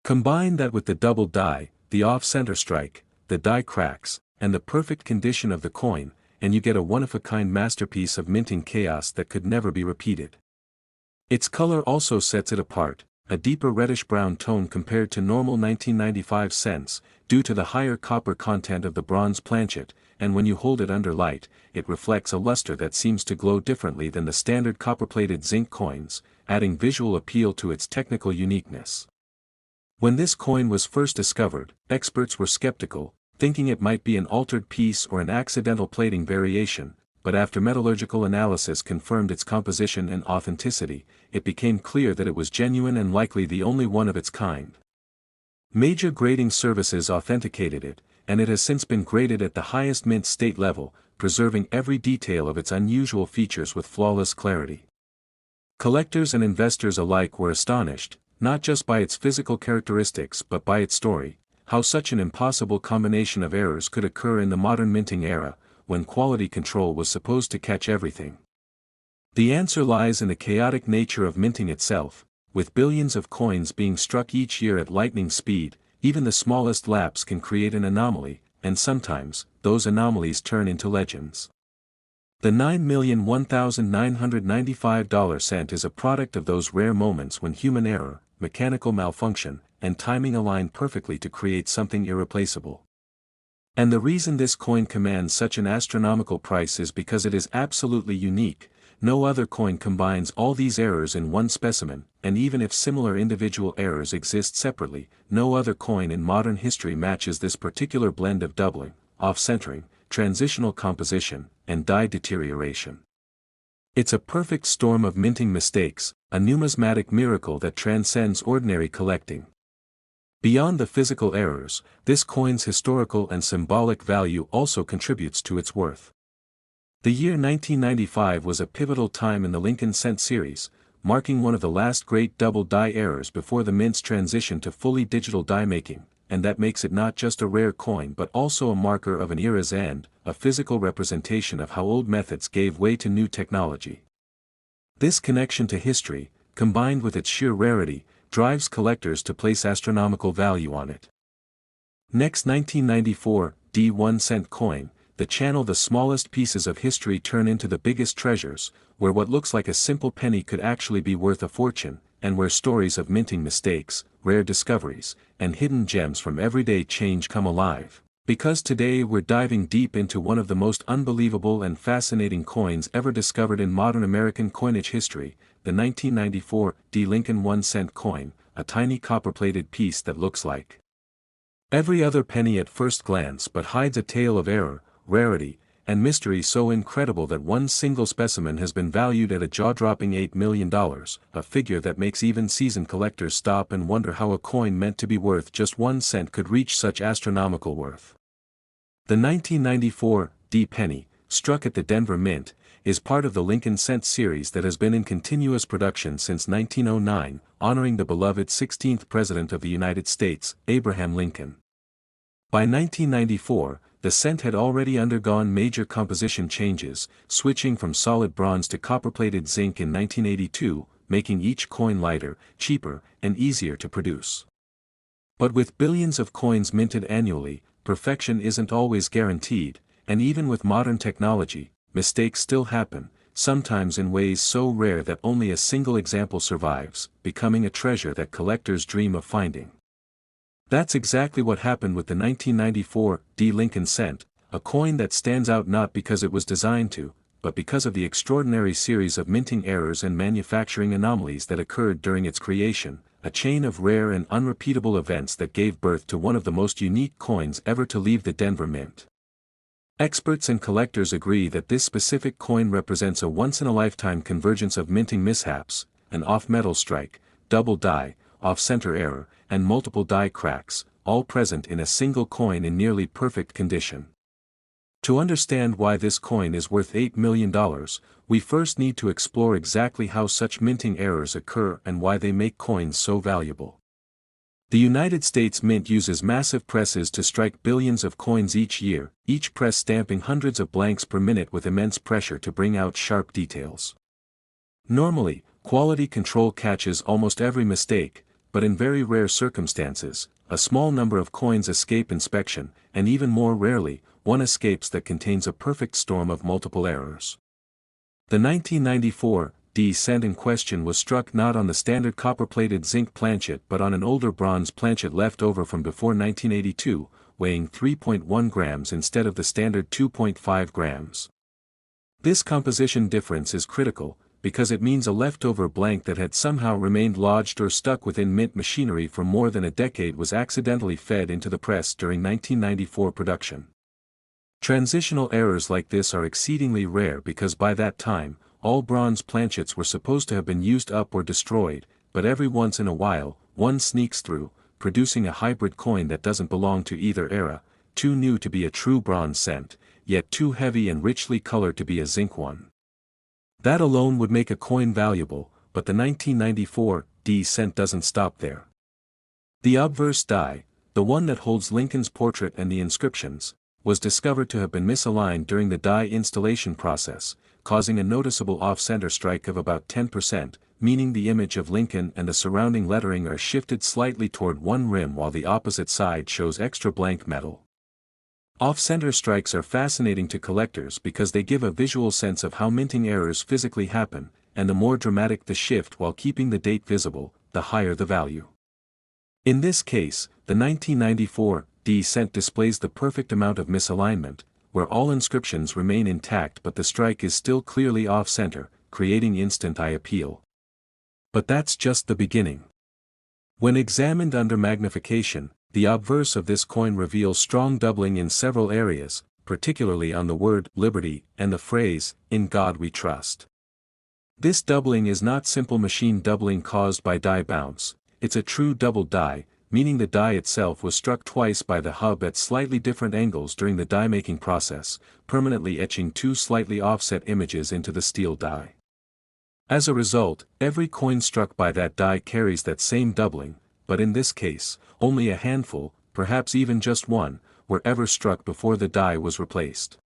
Combine that with the double die, the off-center strike, the die cracks, and the perfect condition of the coin, and you get a one-of-a-kind masterpiece of minting chaos that could never be repeated. Its color also sets it apart, a deeper reddish-brown tone compared to normal 1995 cents, due to the higher copper content of the bronze planchet, and when you hold it under light, it reflects a luster that seems to glow differently than the standard copper-plated zinc coins, adding visual appeal to its technical uniqueness. When this coin was first discovered, experts were skeptical, thinking it might be an altered piece or an accidental plating variation, but after metallurgical analysis confirmed its composition and authenticity, it became clear that it was genuine and likely the only one of its kind. Major grading services authenticated it, and it has since been graded at the highest mint state level, preserving every detail of its unusual features with flawless clarity. Collectors and investors alike were astonished, not just by its physical characteristics but by its story, how such an impossible combination of errors could occur in the modern minting era, when quality control was supposed to catch everything. The answer lies in the chaotic nature of minting itself. With billions of coins being struck each year at lightning speed, even the smallest lapse can create an anomaly, and sometimes, those anomalies turn into legends. The $9,001,995 cent is a product of those rare moments when human error, mechanical malfunction, and timing align perfectly to create something irreplaceable. And the reason this coin commands such an astronomical price is because it is absolutely unique. No other coin combines all these errors in one specimen, and even if similar individual errors exist separately, no other coin in modern history matches this particular blend of doubling, off-centering, transitional composition, and die deterioration. It's a perfect storm of minting mistakes, a numismatic miracle that transcends ordinary collecting. Beyond the physical errors, this coin's historical and symbolic value also contributes to its worth. The year 1995 was a pivotal time in the Lincoln Cent series, marking one of the last great double die errors before the mint's transition to fully digital die making, and that makes it not just a rare coin but also a marker of an era's end, a physical representation of how old methods gave way to new technology. This connection to history, combined with its sheer rarity, drives collectors to place astronomical value on it. Next, 1994, D1 cent coin. The channel the smallest pieces of history turn into the biggest treasures, where what looks like a simple penny could actually be worth a fortune, and where stories of minting mistakes, rare discoveries, and hidden gems from everyday change come alive. Because today we're diving deep into one of the most unbelievable and fascinating coins ever discovered in modern American coinage history, the 1994 D Lincoln 1 cent coin, a tiny copper-plated piece that looks like every other penny at first glance but hides a tale of error, rarity, and mystery so incredible that one single specimen has been valued at a jaw-dropping $8 million, a figure that makes even seasoned collectors stop and wonder how a coin meant to be worth just 1 cent could reach such astronomical worth. The 1994 D penny, struck at the Denver Mint, is part of the Lincoln Cent series that has been in continuous production since 1909, honoring the beloved 16th President of the United States, Abraham Lincoln. By 1994, the cent had already undergone major composition changes, switching from solid bronze to copper-plated zinc in 1982, making each coin lighter, cheaper, and easier to produce. But with billions of coins minted annually, perfection isn't always guaranteed, and even with modern technology, mistakes still happen, sometimes in ways so rare that only a single example survives, becoming a treasure that collectors dream of finding. That's exactly what happened with the 1994 D Lincoln cent, a coin that stands out not because it was designed to, but because of the extraordinary series of minting errors and manufacturing anomalies that occurred during its creation, a chain of rare and unrepeatable events that gave birth to one of the most unique coins ever to leave the Denver Mint. Experts and collectors agree that this specific coin represents a once-in-a-lifetime convergence of minting mishaps, an off-metal strike, double die, off-center error, and multiple die cracks, all present in a single coin in nearly perfect condition. To understand why this coin is worth $8 million, we first need to explore exactly how such minting errors occur and why they make coins so valuable. The United States Mint uses massive presses to strike billions of coins each year, each press stamping hundreds of blanks per minute with immense pressure to bring out sharp details. Normally, quality control catches almost every mistake, but in very rare circumstances, a small number of coins escape inspection, and even more rarely, one escapes that contains a perfect storm of multiple errors. The 1994 D cent in question was struck not on the standard copper-plated zinc planchet but on an older bronze planchet left over from before 1982, weighing 3.1 grams instead of the standard 2.5 grams. This composition difference is critical, because it means a leftover blank that had somehow remained lodged or stuck within mint machinery for more than a decade was accidentally fed into the press during 1994 production. Transitional errors like this are exceedingly rare because by that time, all bronze planchets were supposed to have been used up or destroyed, but every once in a while, one sneaks through, producing a hybrid coin that doesn't belong to either era, too new to be a true bronze cent, yet too heavy and richly colored to be a zinc one. That alone would make a coin valuable, but the 1994 descent doesn't stop there. The obverse die, the one that holds Lincoln's portrait and the inscriptions, was discovered to have been misaligned during the die installation process, causing a noticeable off-center strike of about 10%, meaning the image of Lincoln and the surrounding lettering are shifted slightly toward one rim while the opposite side shows extra blank metal. Off-center strikes are fascinating to collectors because they give a visual sense of how minting errors physically happen, and the more dramatic the shift while keeping the date visible, the higher the value. In this case, the 1994 descent displays the perfect amount of misalignment, where all inscriptions remain intact but the strike is still clearly off-center, creating instant eye appeal. But that's just the beginning. When examined under magnification, the obverse of this coin reveals strong doubling in several areas, particularly on the word liberty and the phrase, "In God we trust." This doubling is not simple machine doubling caused by die bounce, it's a true double die, meaning the die itself was struck twice by the hub at slightly different angles during the die-making process, permanently etching two slightly offset images into the steel die. As a result, every coin struck by that die carries that same doubling, but in this case, only a handful, perhaps even just one, were ever struck before the die was replaced.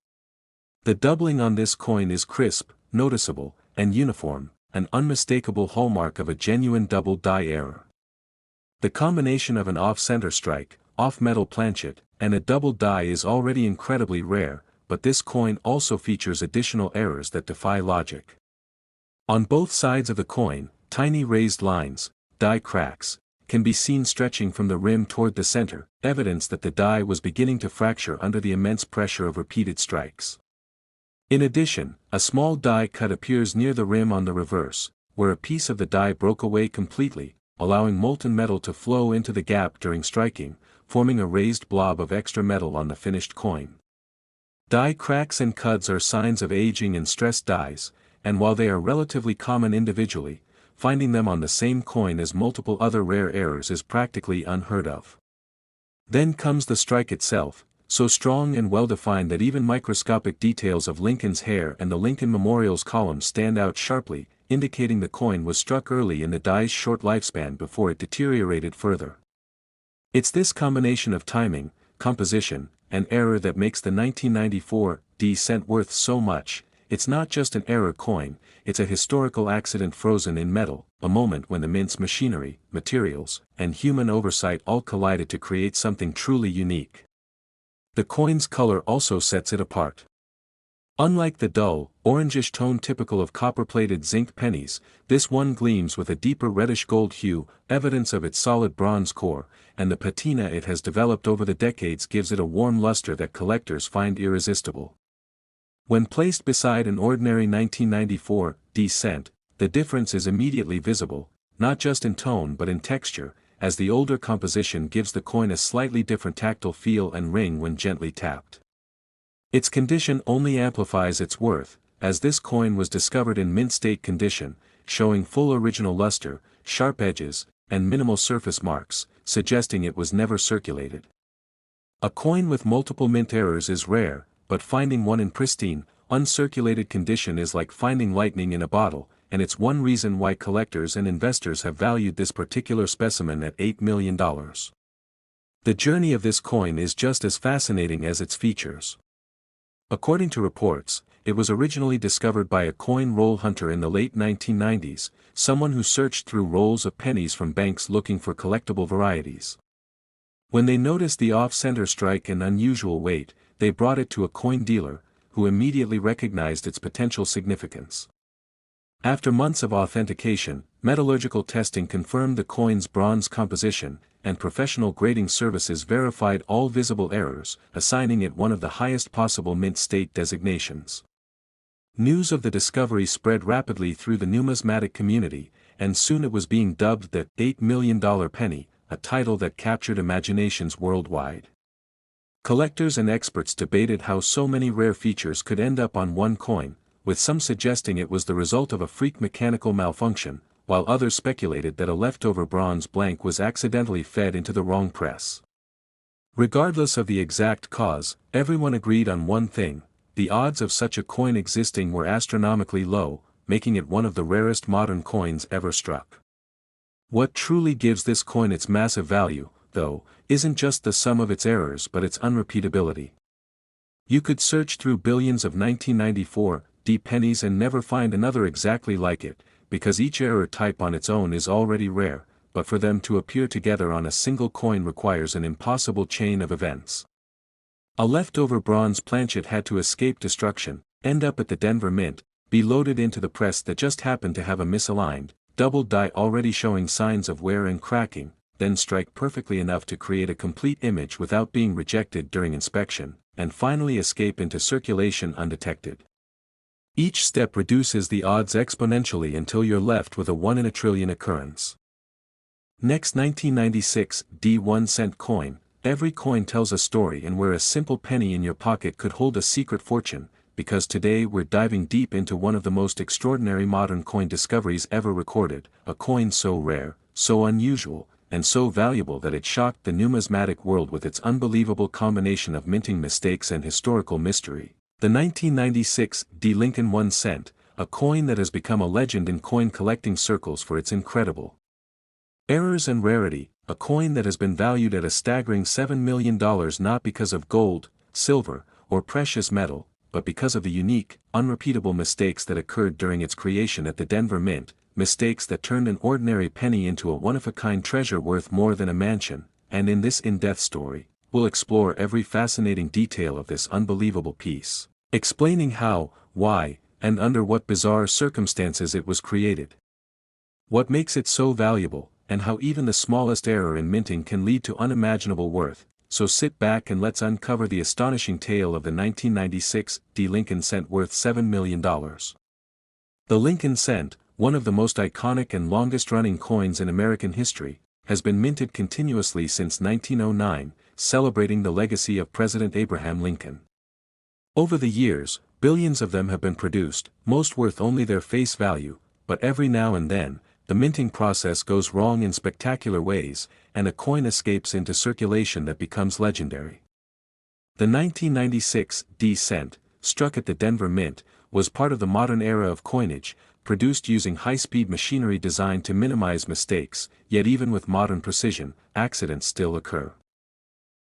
The doubling on this coin is crisp, noticeable, and uniform, an unmistakable hallmark of a genuine double die error. The combination of an off-center strike, off-metal planchet, and a double die is already incredibly rare, but this coin also features additional errors that defy logic. On both sides of the coin, tiny raised lines, die cracks, can be seen stretching from the rim toward the center, evidence that the die was beginning to fracture under the immense pressure of repeated strikes. In addition, a small die cut appears near the rim on the reverse, where a piece of the die broke away completely, allowing molten metal to flow into the gap during striking, forming a raised blob of extra metal on the finished coin. Die cracks and cuts are signs of aging and stressed dies, and while they are relatively common individually, finding them on the same coin as multiple other rare errors is practically unheard of. Then comes the strike itself, so strong and well-defined that even microscopic details of Lincoln's hair and the Lincoln Memorial's column stand out sharply, indicating the coin was struck early in the die's short lifespan before it deteriorated further. It's this combination of timing, composition, and error that makes the 1994 descent worth so much. It's not just an error coin, it's a historical accident frozen in metal, a moment when the mint's machinery, materials, and human oversight all collided to create something truly unique. The coin's color also sets it apart. Unlike the dull, orangish tone typical of copper-plated zinc pennies, this one gleams with a deeper reddish-gold hue, evidence of its solid bronze core, and the patina it has developed over the decades gives it a warm luster that collectors find irresistible. When placed beside an ordinary 1994 descent, the difference is immediately visible, not just in tone but in texture, as the older composition gives the coin a slightly different tactile feel and ring when gently tapped. Its condition only amplifies its worth, as this coin was discovered in mint-state condition, showing full original luster, sharp edges, and minimal surface marks, suggesting it was never circulated. A coin with multiple mint errors is rare, but finding one in pristine, uncirculated condition is like finding lightning in a bottle, and it's one reason why collectors and investors have valued this particular specimen at $8 million. The journey of this coin is just as fascinating as its features. According to reports, it was originally discovered by a coin roll hunter in the late 1990s, someone who searched through rolls of pennies from banks looking for collectible varieties. When they noticed the off-center strike and unusual weight, they brought it to a coin dealer, who immediately recognized its potential significance. After months of authentication, metallurgical testing confirmed the coin's bronze composition, and professional grading services verified all visible errors, assigning it one of the highest possible mint state designations. News of the discovery spread rapidly through the numismatic community, and soon it was being dubbed the $8 million penny, a title that captured imaginations worldwide. Collectors and experts debated how so many rare features could end up on one coin, with some suggesting it was the result of a freak mechanical malfunction, while others speculated that a leftover bronze blank was accidentally fed into the wrong press. Regardless of the exact cause, everyone agreed on one thing: the odds of such a coin existing were astronomically low, making it one of the rarest modern coins ever struck. What truly gives this coin its massive value, though, isn't just the sum of its errors but its unrepeatability. You could search through billions of 1994 pennies and never find another exactly like it, because each error type on its own is already rare, but for them to appear together on a single coin requires an impossible chain of events. A leftover bronze planchet had to escape destruction, end up at the Denver Mint, be loaded into the press that just happened to have a misaligned, doubled die already showing signs of wear and cracking, then strike perfectly enough to create a complete image without being rejected during inspection, and finally escape into circulation undetected. Each step reduces the odds exponentially until you're left with a 1 in a trillion occurrence. Next, 1996 1-cent coin. Every coin tells a story, and where a simple penny in your pocket could hold a secret fortune, because today we're diving deep into one of the most extraordinary modern coin discoveries ever recorded, a coin so rare, so unusual, and so valuable that it shocked the numismatic world with its unbelievable combination of minting mistakes and historical mystery. The 1996 Lincoln 1 cent, a coin that has become a legend in coin collecting circles for its incredible errors and rarity, a coin that has been valued at a staggering $7 million not because of gold, silver, or precious metal, but because of the unique, unrepeatable mistakes that occurred during its creation at the Denver Mint, mistakes that turned an ordinary penny into a one-of-a-kind treasure worth more than a mansion. And in this in-depth story, we'll explore every fascinating detail of this unbelievable piece, explaining how, why, and under what bizarre circumstances it was created. What makes it so valuable, and how even the smallest error in minting can lead to unimaginable worth. So sit back and let's uncover the astonishing tale of the 1996 Lincoln cent worth $7 million. The Lincoln cent, one of the most iconic and longest-running coins in American history, has been minted continuously since 1909, celebrating the legacy of President Abraham Lincoln. Over the years, billions of them have been produced, most worth only their face value, but every now and then, the minting process goes wrong in spectacular ways, and a coin escapes into circulation that becomes legendary. The 1996 cent, struck at the Denver Mint, was part of the modern era of coinage, produced using high-speed machinery designed to minimize mistakes, yet even with modern precision, accidents still occur.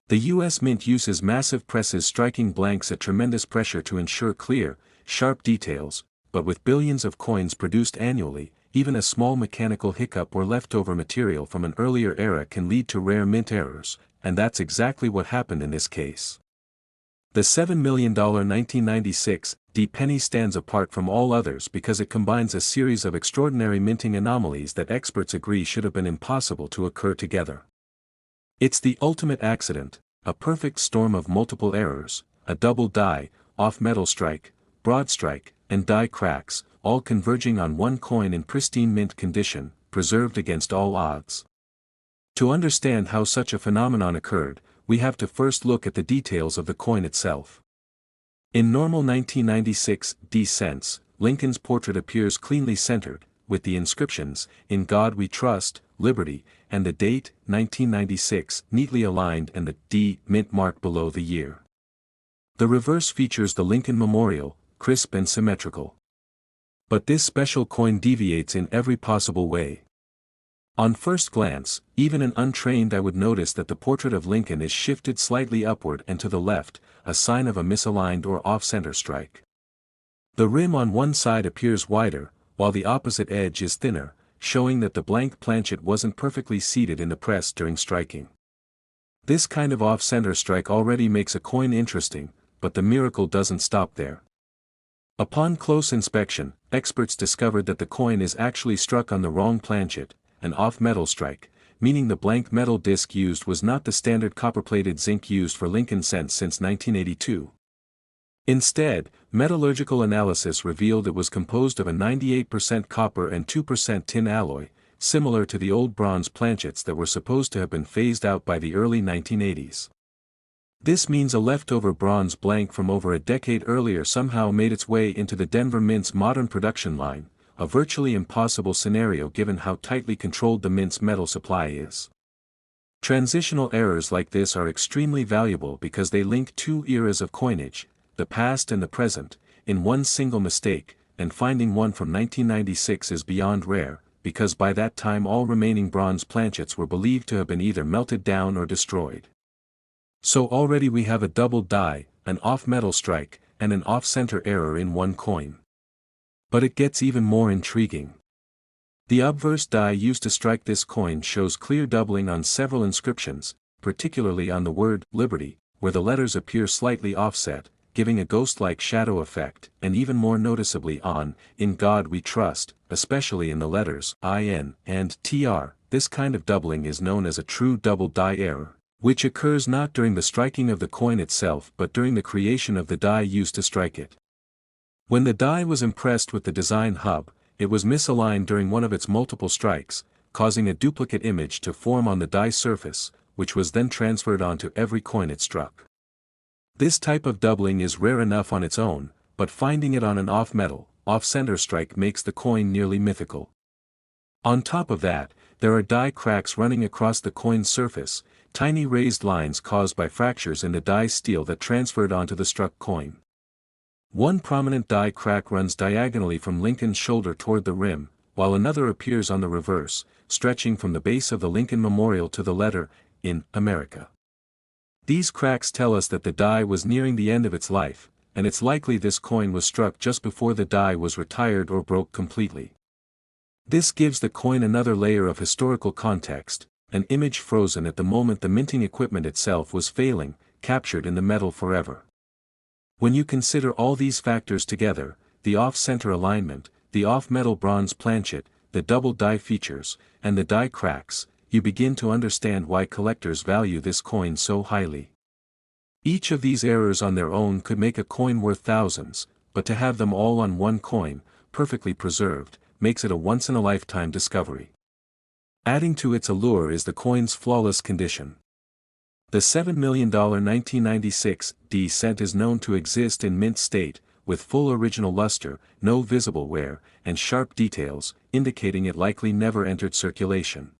The U.S. Mint uses massive presses striking blanks at tremendous pressure to ensure clear, sharp details, but with billions of coins produced annually, even a small mechanical hiccup or leftover material from an earlier era can lead to rare mint errors, and that's exactly what happened in this case. The $7 million 1996 penny stands apart from all others because it combines a series of extraordinary minting anomalies that experts agree should have been impossible to occur together. It's the ultimate accident, a perfect storm of multiple errors, a double die, off-metal strike, broad strike, and die cracks, all converging on one coin in pristine mint condition, preserved against all odds. To understand how such a phenomenon occurred, we have to first look at the details of the coin itself. In normal 1996 cents, Lincoln's portrait appears cleanly centered, with the inscriptions, "In God We Trust, Liberty," and the date, 1996, neatly aligned and the D mint mark below the year. The reverse features the Lincoln Memorial, crisp and symmetrical. But this special coin deviates in every possible way. On first glance, even an untrained eye would notice that the portrait of Lincoln is shifted slightly upward and to the left, a sign of a misaligned or off-center strike. The rim on one side appears wider, while the opposite edge is thinner, showing that the blank planchet wasn't perfectly seated in the press during striking. This kind of off-center strike already makes a coin interesting, but the miracle doesn't stop there. Upon close inspection, experts discovered that the coin is actually struck on the wrong planchet, an off-metal strike, meaning the blank metal disc used was not the standard copper-plated zinc used for Lincoln cents since 1982. Instead, metallurgical analysis revealed it was composed of a 98% copper and 2% tin alloy, similar to the old bronze planchets that were supposed to have been phased out by the early 1980s. This means a leftover bronze blank from over a decade earlier somehow made its way into the Denver Mint's modern production line, a virtually impossible scenario given how tightly controlled the Mint's metal supply is. Transitional errors like this are extremely valuable because they link two eras of coinage, the past and the present, in one single mistake, and finding one from 1996 is beyond rare, because by that time all remaining bronze planchets were believed to have been either melted down or destroyed. So already we have a double die, an off-metal strike, and an off-center error in one coin. But it gets even more intriguing. The obverse die used to strike this coin shows clear doubling on several inscriptions, particularly on the word liberty, where the letters appear slightly offset, giving a ghost-like shadow effect, and even more noticeably on in God we trust, especially in the letters IN and TR. This kind of doubling is known as a true double die error, which occurs not during the striking of the coin itself but during the creation of the die used to strike it. When the die was impressed with the design hub, it was misaligned during one of its multiple strikes, causing a duplicate image to form on the die surface, which was then transferred onto every coin it struck. This type of doubling is rare enough on its own, but finding it on an off-metal, off-center strike makes the coin nearly mythical. On top of that, there are die cracks running across the coin's surface, tiny raised lines caused by fractures in the die steel that transferred onto the struck coin. One prominent die crack runs diagonally from Lincoln's shoulder toward the rim, while another appears on the reverse, stretching from the base of the Lincoln Memorial to the letter, in America. These cracks tell us that the die was nearing the end of its life, and it's likely this coin was struck just before the die was retired or broke completely. This gives the coin another layer of historical context, an image frozen at the moment the minting equipment itself was failing, captured in the metal forever. When you consider all these factors together, the off-center alignment, the off-metal bronze planchet, the double die features, and the die cracks, you begin to understand why collectors value this coin so highly. Each of these errors on their own could make a coin worth thousands, but to have them all on one coin, perfectly preserved, makes it a once-in-a-lifetime discovery. Adding to its allure is the coin's flawless condition. The $7 million 1996 D cent is known to exist in mint state, with full original luster, no visible wear, and sharp details, indicating it likely never entered circulation.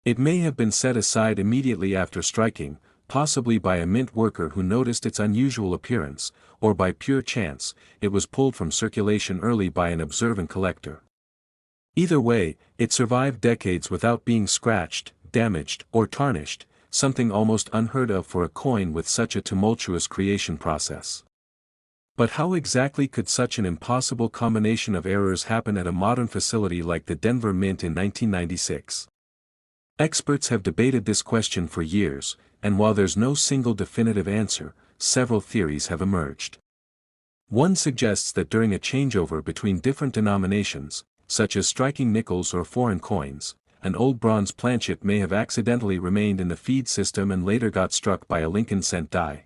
It may have been set aside immediately after striking, possibly by a mint worker who noticed its unusual appearance, or by pure chance, it was pulled from circulation early by an observant collector. Either way, it survived decades without being scratched, damaged, or tarnished, something almost unheard of for a coin with such a tumultuous creation process. But how exactly could such an impossible combination of errors happen at a modern facility like the Denver Mint in 1996? Experts have debated this question for years, and while there's no single definitive answer, several theories have emerged. One suggests that during a changeover between different denominations, such as striking nickels or foreign coins, an old bronze planchet may have accidentally remained in the feed system and later got struck by a Lincoln cent die.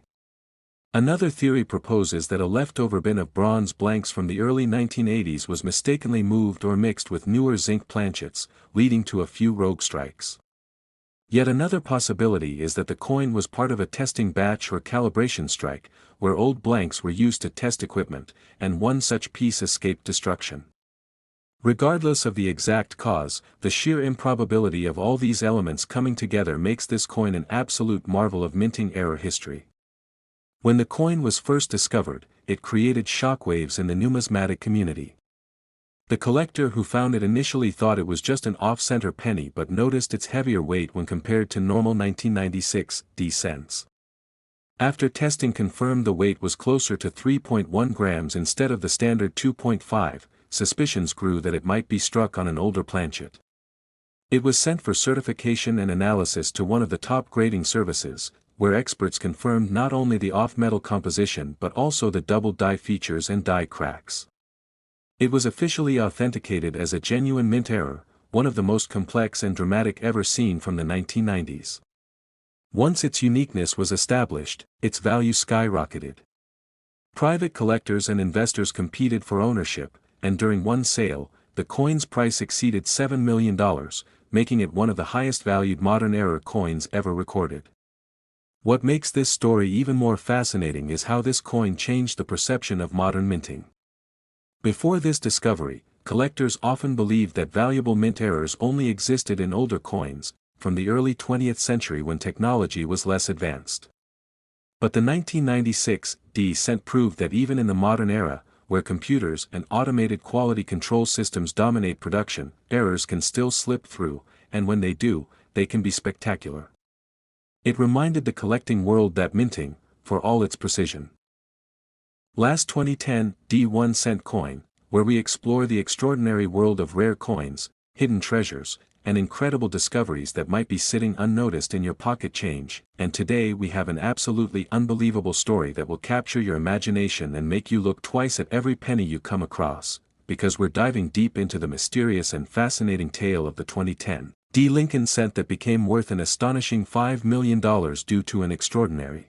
Another theory proposes that a leftover bin of bronze blanks from the early 1980s was mistakenly moved or mixed with newer zinc planchets, leading to a few rogue strikes. Yet another possibility is that the coin was part of a testing batch or calibration strike, where old blanks were used to test equipment, and one such piece escaped destruction. Regardless of the exact cause, the sheer improbability of all these elements coming together makes this coin an absolute marvel of minting error history. When the coin was first discovered, it created shockwaves in the numismatic community. The collector who found it initially thought it was just an off-center penny but noticed its heavier weight when compared to normal 1996 D cents. After testing confirmed the weight was closer to 3.1 grams instead of the standard 2.5, suspicions grew that it might be struck on an older planchet. It was sent for certification and analysis to one of the top grading services, where experts confirmed not only the off-metal composition but also the double die features and die cracks. It was officially authenticated as a genuine mint error, one of the most complex and dramatic ever seen from the 1990s. Once its uniqueness was established, its value skyrocketed. Private collectors and investors competed for ownership, and during one sale, the coin's price exceeded $7 million, making it one of the highest valued modern era coins ever recorded. What makes this story even more fascinating is how this coin changed the perception of modern minting. Before this discovery, collectors often believed that valuable mint errors only existed in older coins, from the early 20th century when technology was less advanced. But the 1996 D cent proved that even in the modern era, where computers and automated quality control systems dominate production, errors can still slip through, and when they do, they can be spectacular. It reminded the collecting world that minting, for all its precision. Last 2010 D1 cent coin, where we explore the extraordinary world of rare coins, hidden treasures, and incredible discoveries that might be sitting unnoticed in your pocket change. And today we have an absolutely unbelievable story that will capture your imagination and make you look twice at every penny you come across, because we're diving deep into the mysterious and fascinating tale of the 2010 D Lincoln cent that became worth an astonishing $5 million due to an extraordinary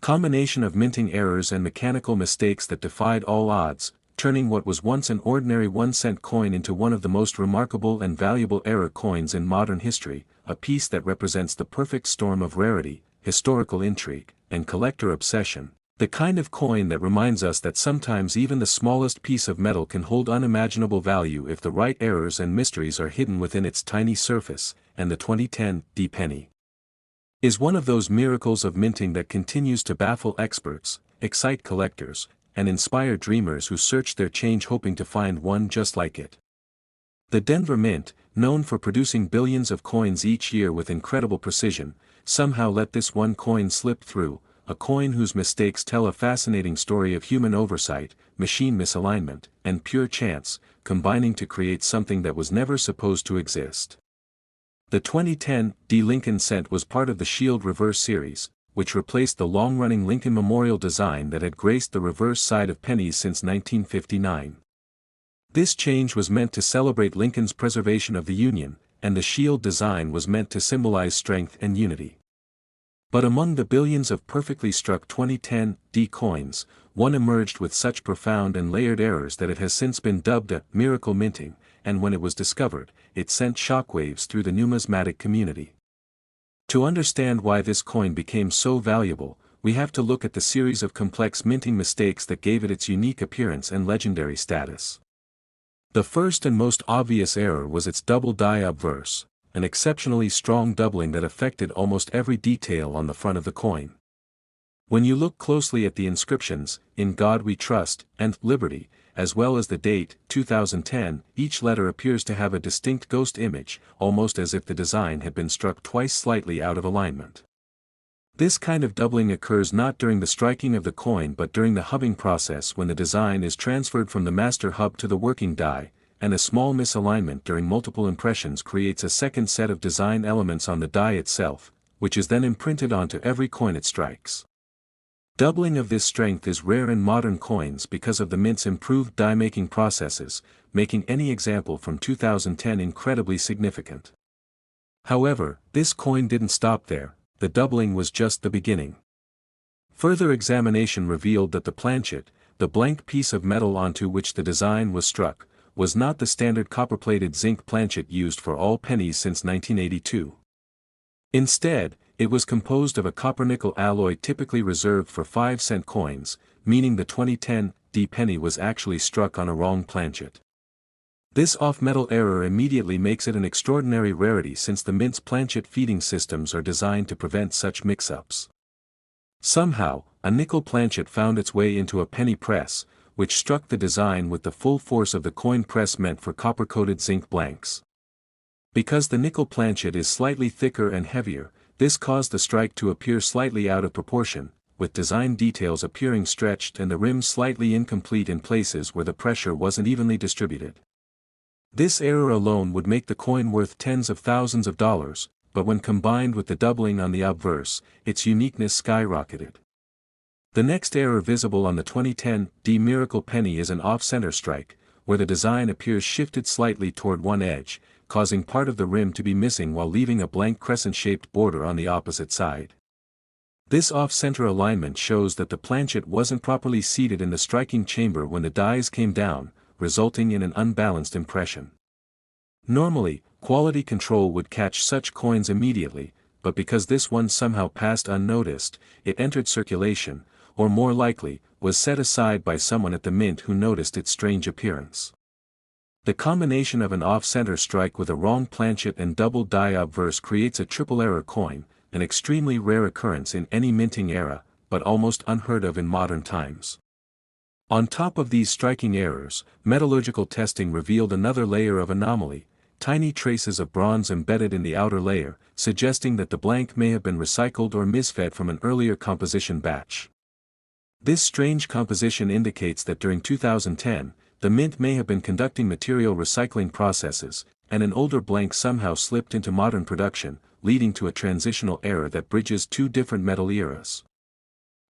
combination of minting errors and mechanical mistakes that defied all odds, turning what was once an ordinary 1-cent coin into one of the most remarkable and valuable error coins in modern history, a piece that represents the perfect storm of rarity, historical intrigue, and collector obsession, the kind of coin that reminds us that sometimes even the smallest piece of metal can hold unimaginable value if the right errors and mysteries are hidden within its tiny surface. And the 2010 D penny is one of those miracles of minting that continues to baffle experts, excite collectors, and inspire dreamers who search their change hoping to find one just like it. The Denver Mint, known for producing billions of coins each year with incredible precision, somehow let this one coin slip through, a coin whose mistakes tell a fascinating story of human oversight, machine misalignment, and pure chance, combining to create something that was never supposed to exist. The 2010 D Lincoln cent was part of the Shield Reverse series, which replaced the long-running Lincoln Memorial design that had graced the reverse side of pennies since 1959. This change was meant to celebrate Lincoln's preservation of the Union, and the shield design was meant to symbolize strength and unity. But among the billions of perfectly struck 2010 D coins, one emerged with such profound and layered errors that it has since been dubbed a miracle minting, and when it was discovered, it sent shockwaves through the numismatic community. To understand why this coin became so valuable, we have to look at the series of complex minting mistakes that gave it its unique appearance and legendary status. The first and most obvious error was its double die obverse, an exceptionally strong doubling that affected almost every detail on the front of the coin. When you look closely at the inscriptions, "In God We Trust," and "Liberty," as well as the date, 2010, each letter appears to have a distinct ghost image, almost as if the design had been struck twice slightly out of alignment. This kind of doubling occurs not during the striking of the coin but during the hubbing process when the design is transferred from the master hub to the working die, and a small misalignment during multiple impressions creates a second set of design elements on the die itself, which is then imprinted onto every coin it strikes. Doubling of this strength is rare in modern coins because of the mint's improved die-making processes, making any example from 2010 incredibly significant. However, this coin didn't stop there, the doubling was just the beginning. Further examination revealed that the planchet, the blank piece of metal onto which the design was struck, was not the standard copper-plated zinc planchet used for all pennies since 1982. Instead, it was composed of a copper-nickel alloy typically reserved for 5-cent coins, meaning the 2010 D penny was actually struck on a wrong planchet. This off-metal error immediately makes it an extraordinary rarity since the mint's planchet feeding systems are designed to prevent such mix-ups. Somehow, a nickel planchet found its way into a penny press, which struck the design with the full force of the coin press meant for copper-coated zinc blanks. Because the nickel planchet is slightly thicker and heavier, this caused the strike to appear slightly out of proportion, with design details appearing stretched and the rim slightly incomplete in places where the pressure wasn't evenly distributed. This error alone would make the coin worth tens of thousands of dollars, but when combined with the doubling on the obverse, its uniqueness skyrocketed. The next error visible on the 2010 D Miracle penny is an off-center strike, where the design appears shifted slightly toward one edge, causing part of the rim to be missing while leaving a blank crescent-shaped border on the opposite side. This off-center alignment shows that the planchet wasn't properly seated in the striking chamber when the dies came down, resulting in an unbalanced impression. Normally, quality control would catch such coins immediately, but because this one somehow passed unnoticed, it entered circulation, or more likely, was set aside by someone at the mint who noticed its strange appearance. The combination of an off-center strike with a wrong planchet and double die obverse creates a triple error coin, an extremely rare occurrence in any minting era, but almost unheard of in modern times. On top of these striking errors, metallurgical testing revealed another layer of anomaly, tiny traces of bronze embedded in the outer layer, suggesting that the blank may have been recycled or misfed from an earlier composition batch. This strange composition indicates that during 2010, the mint may have been conducting material recycling processes, and an older blank somehow slipped into modern production, leading to a transitional error that bridges two different metal eras.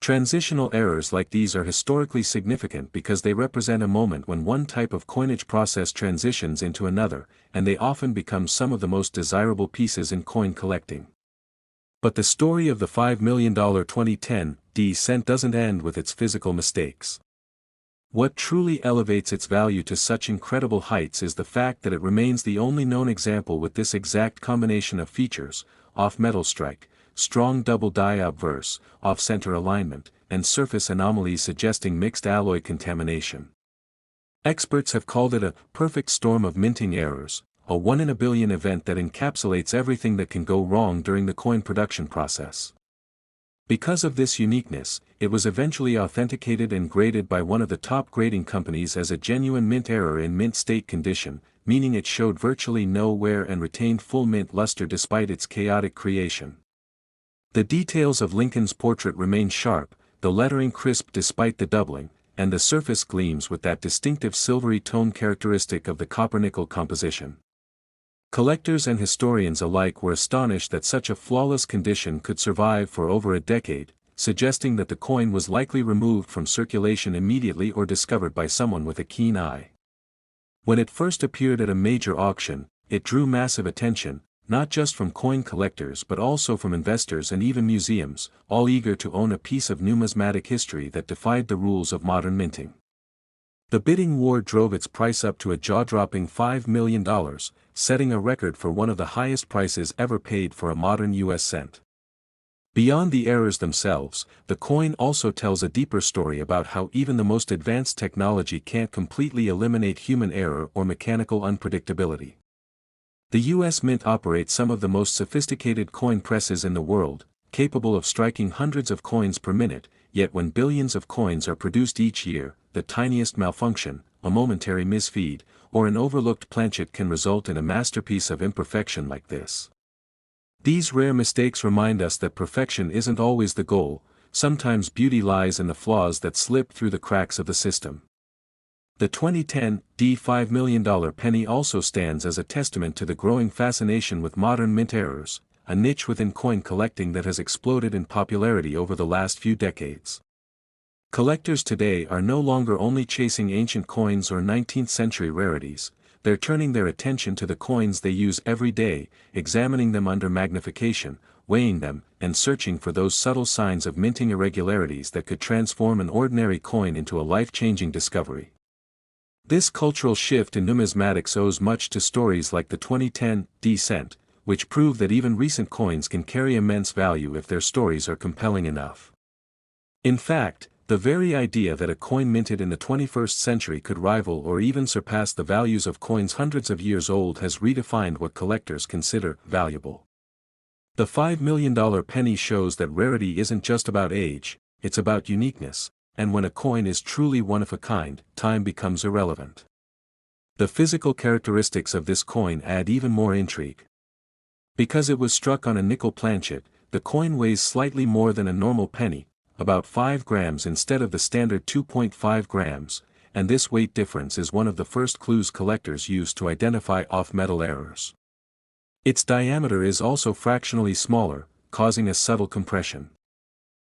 Transitional errors like these are historically significant because they represent a moment when one type of coinage process transitions into another, and they often become some of the most desirable pieces in coin collecting. But the story of the $5 million 2010 cent doesn't end with its physical mistakes. What truly elevates its value to such incredible heights is the fact that it remains the only known example with this exact combination of features: off-metal strike, strong double die obverse, off-center alignment, and surface anomalies suggesting mixed alloy contamination. Experts have called it a perfect storm of minting errors, a one-in-a-billion event that encapsulates everything that can go wrong during the coin production process. Because of this uniqueness, it was eventually authenticated and graded by one of the top grading companies as a genuine mint error in mint state condition, meaning it showed virtually no wear and retained full mint luster despite its chaotic creation. The details of Lincoln's portrait remain sharp, the lettering crisp despite the doubling, and the surface gleams with that distinctive silvery tone characteristic of the copper-nickel composition. Collectors and historians alike were astonished that such a flawless condition could survive for over a decade, suggesting that the coin was likely removed from circulation immediately or discovered by someone with a keen eye. When it first appeared at a major auction, it drew massive attention, not just from coin collectors but also from investors and even museums, all eager to own a piece of numismatic history that defied the rules of modern minting. The bidding war drove its price up to a jaw-dropping $5 million, setting a record for one of the highest prices ever paid for a modern U.S. cent. Beyond the errors themselves, the coin also tells a deeper story about how even the most advanced technology can't completely eliminate human error or mechanical unpredictability. The U.S. Mint operates some of the most sophisticated coin presses in the world, capable of striking hundreds of coins per minute, yet when billions of coins are produced each year, the tiniest malfunction, a momentary misfeed, or an overlooked planchet can result in a masterpiece of imperfection like this. These rare mistakes remind us that perfection isn't always the goal, sometimes beauty lies in the flaws that slip through the cracks of the system. The 2010 $5 million penny also stands as a testament to the growing fascination with modern mint errors, a niche within coin collecting that has exploded in popularity over the last few decades. Collectors today are no longer only chasing ancient coins or 19th-century rarities, they're turning their attention to the coins they use every day, examining them under magnification, weighing them, and searching for those subtle signs of minting irregularities that could transform an ordinary coin into a life-changing discovery. This cultural shift in numismatics owes much to stories like the 2010 cent, which prove that even recent coins can carry immense value if their stories are compelling enough. In fact, the very idea that a coin minted in the 21st century could rival or even surpass the values of coins hundreds of years old has redefined what collectors consider valuable. The $5 million penny shows that rarity isn't just about age, it's about uniqueness, and when a coin is truly one of a kind, time becomes irrelevant. The physical characteristics of this coin add even more intrigue. Because it was struck on a nickel planchet, the coin weighs slightly more than a normal penny, about 5 grams instead of the standard 2.5 grams, and this weight difference is one of the first clues collectors use to identify off-metal errors. Its diameter is also fractionally smaller, causing a subtle compression.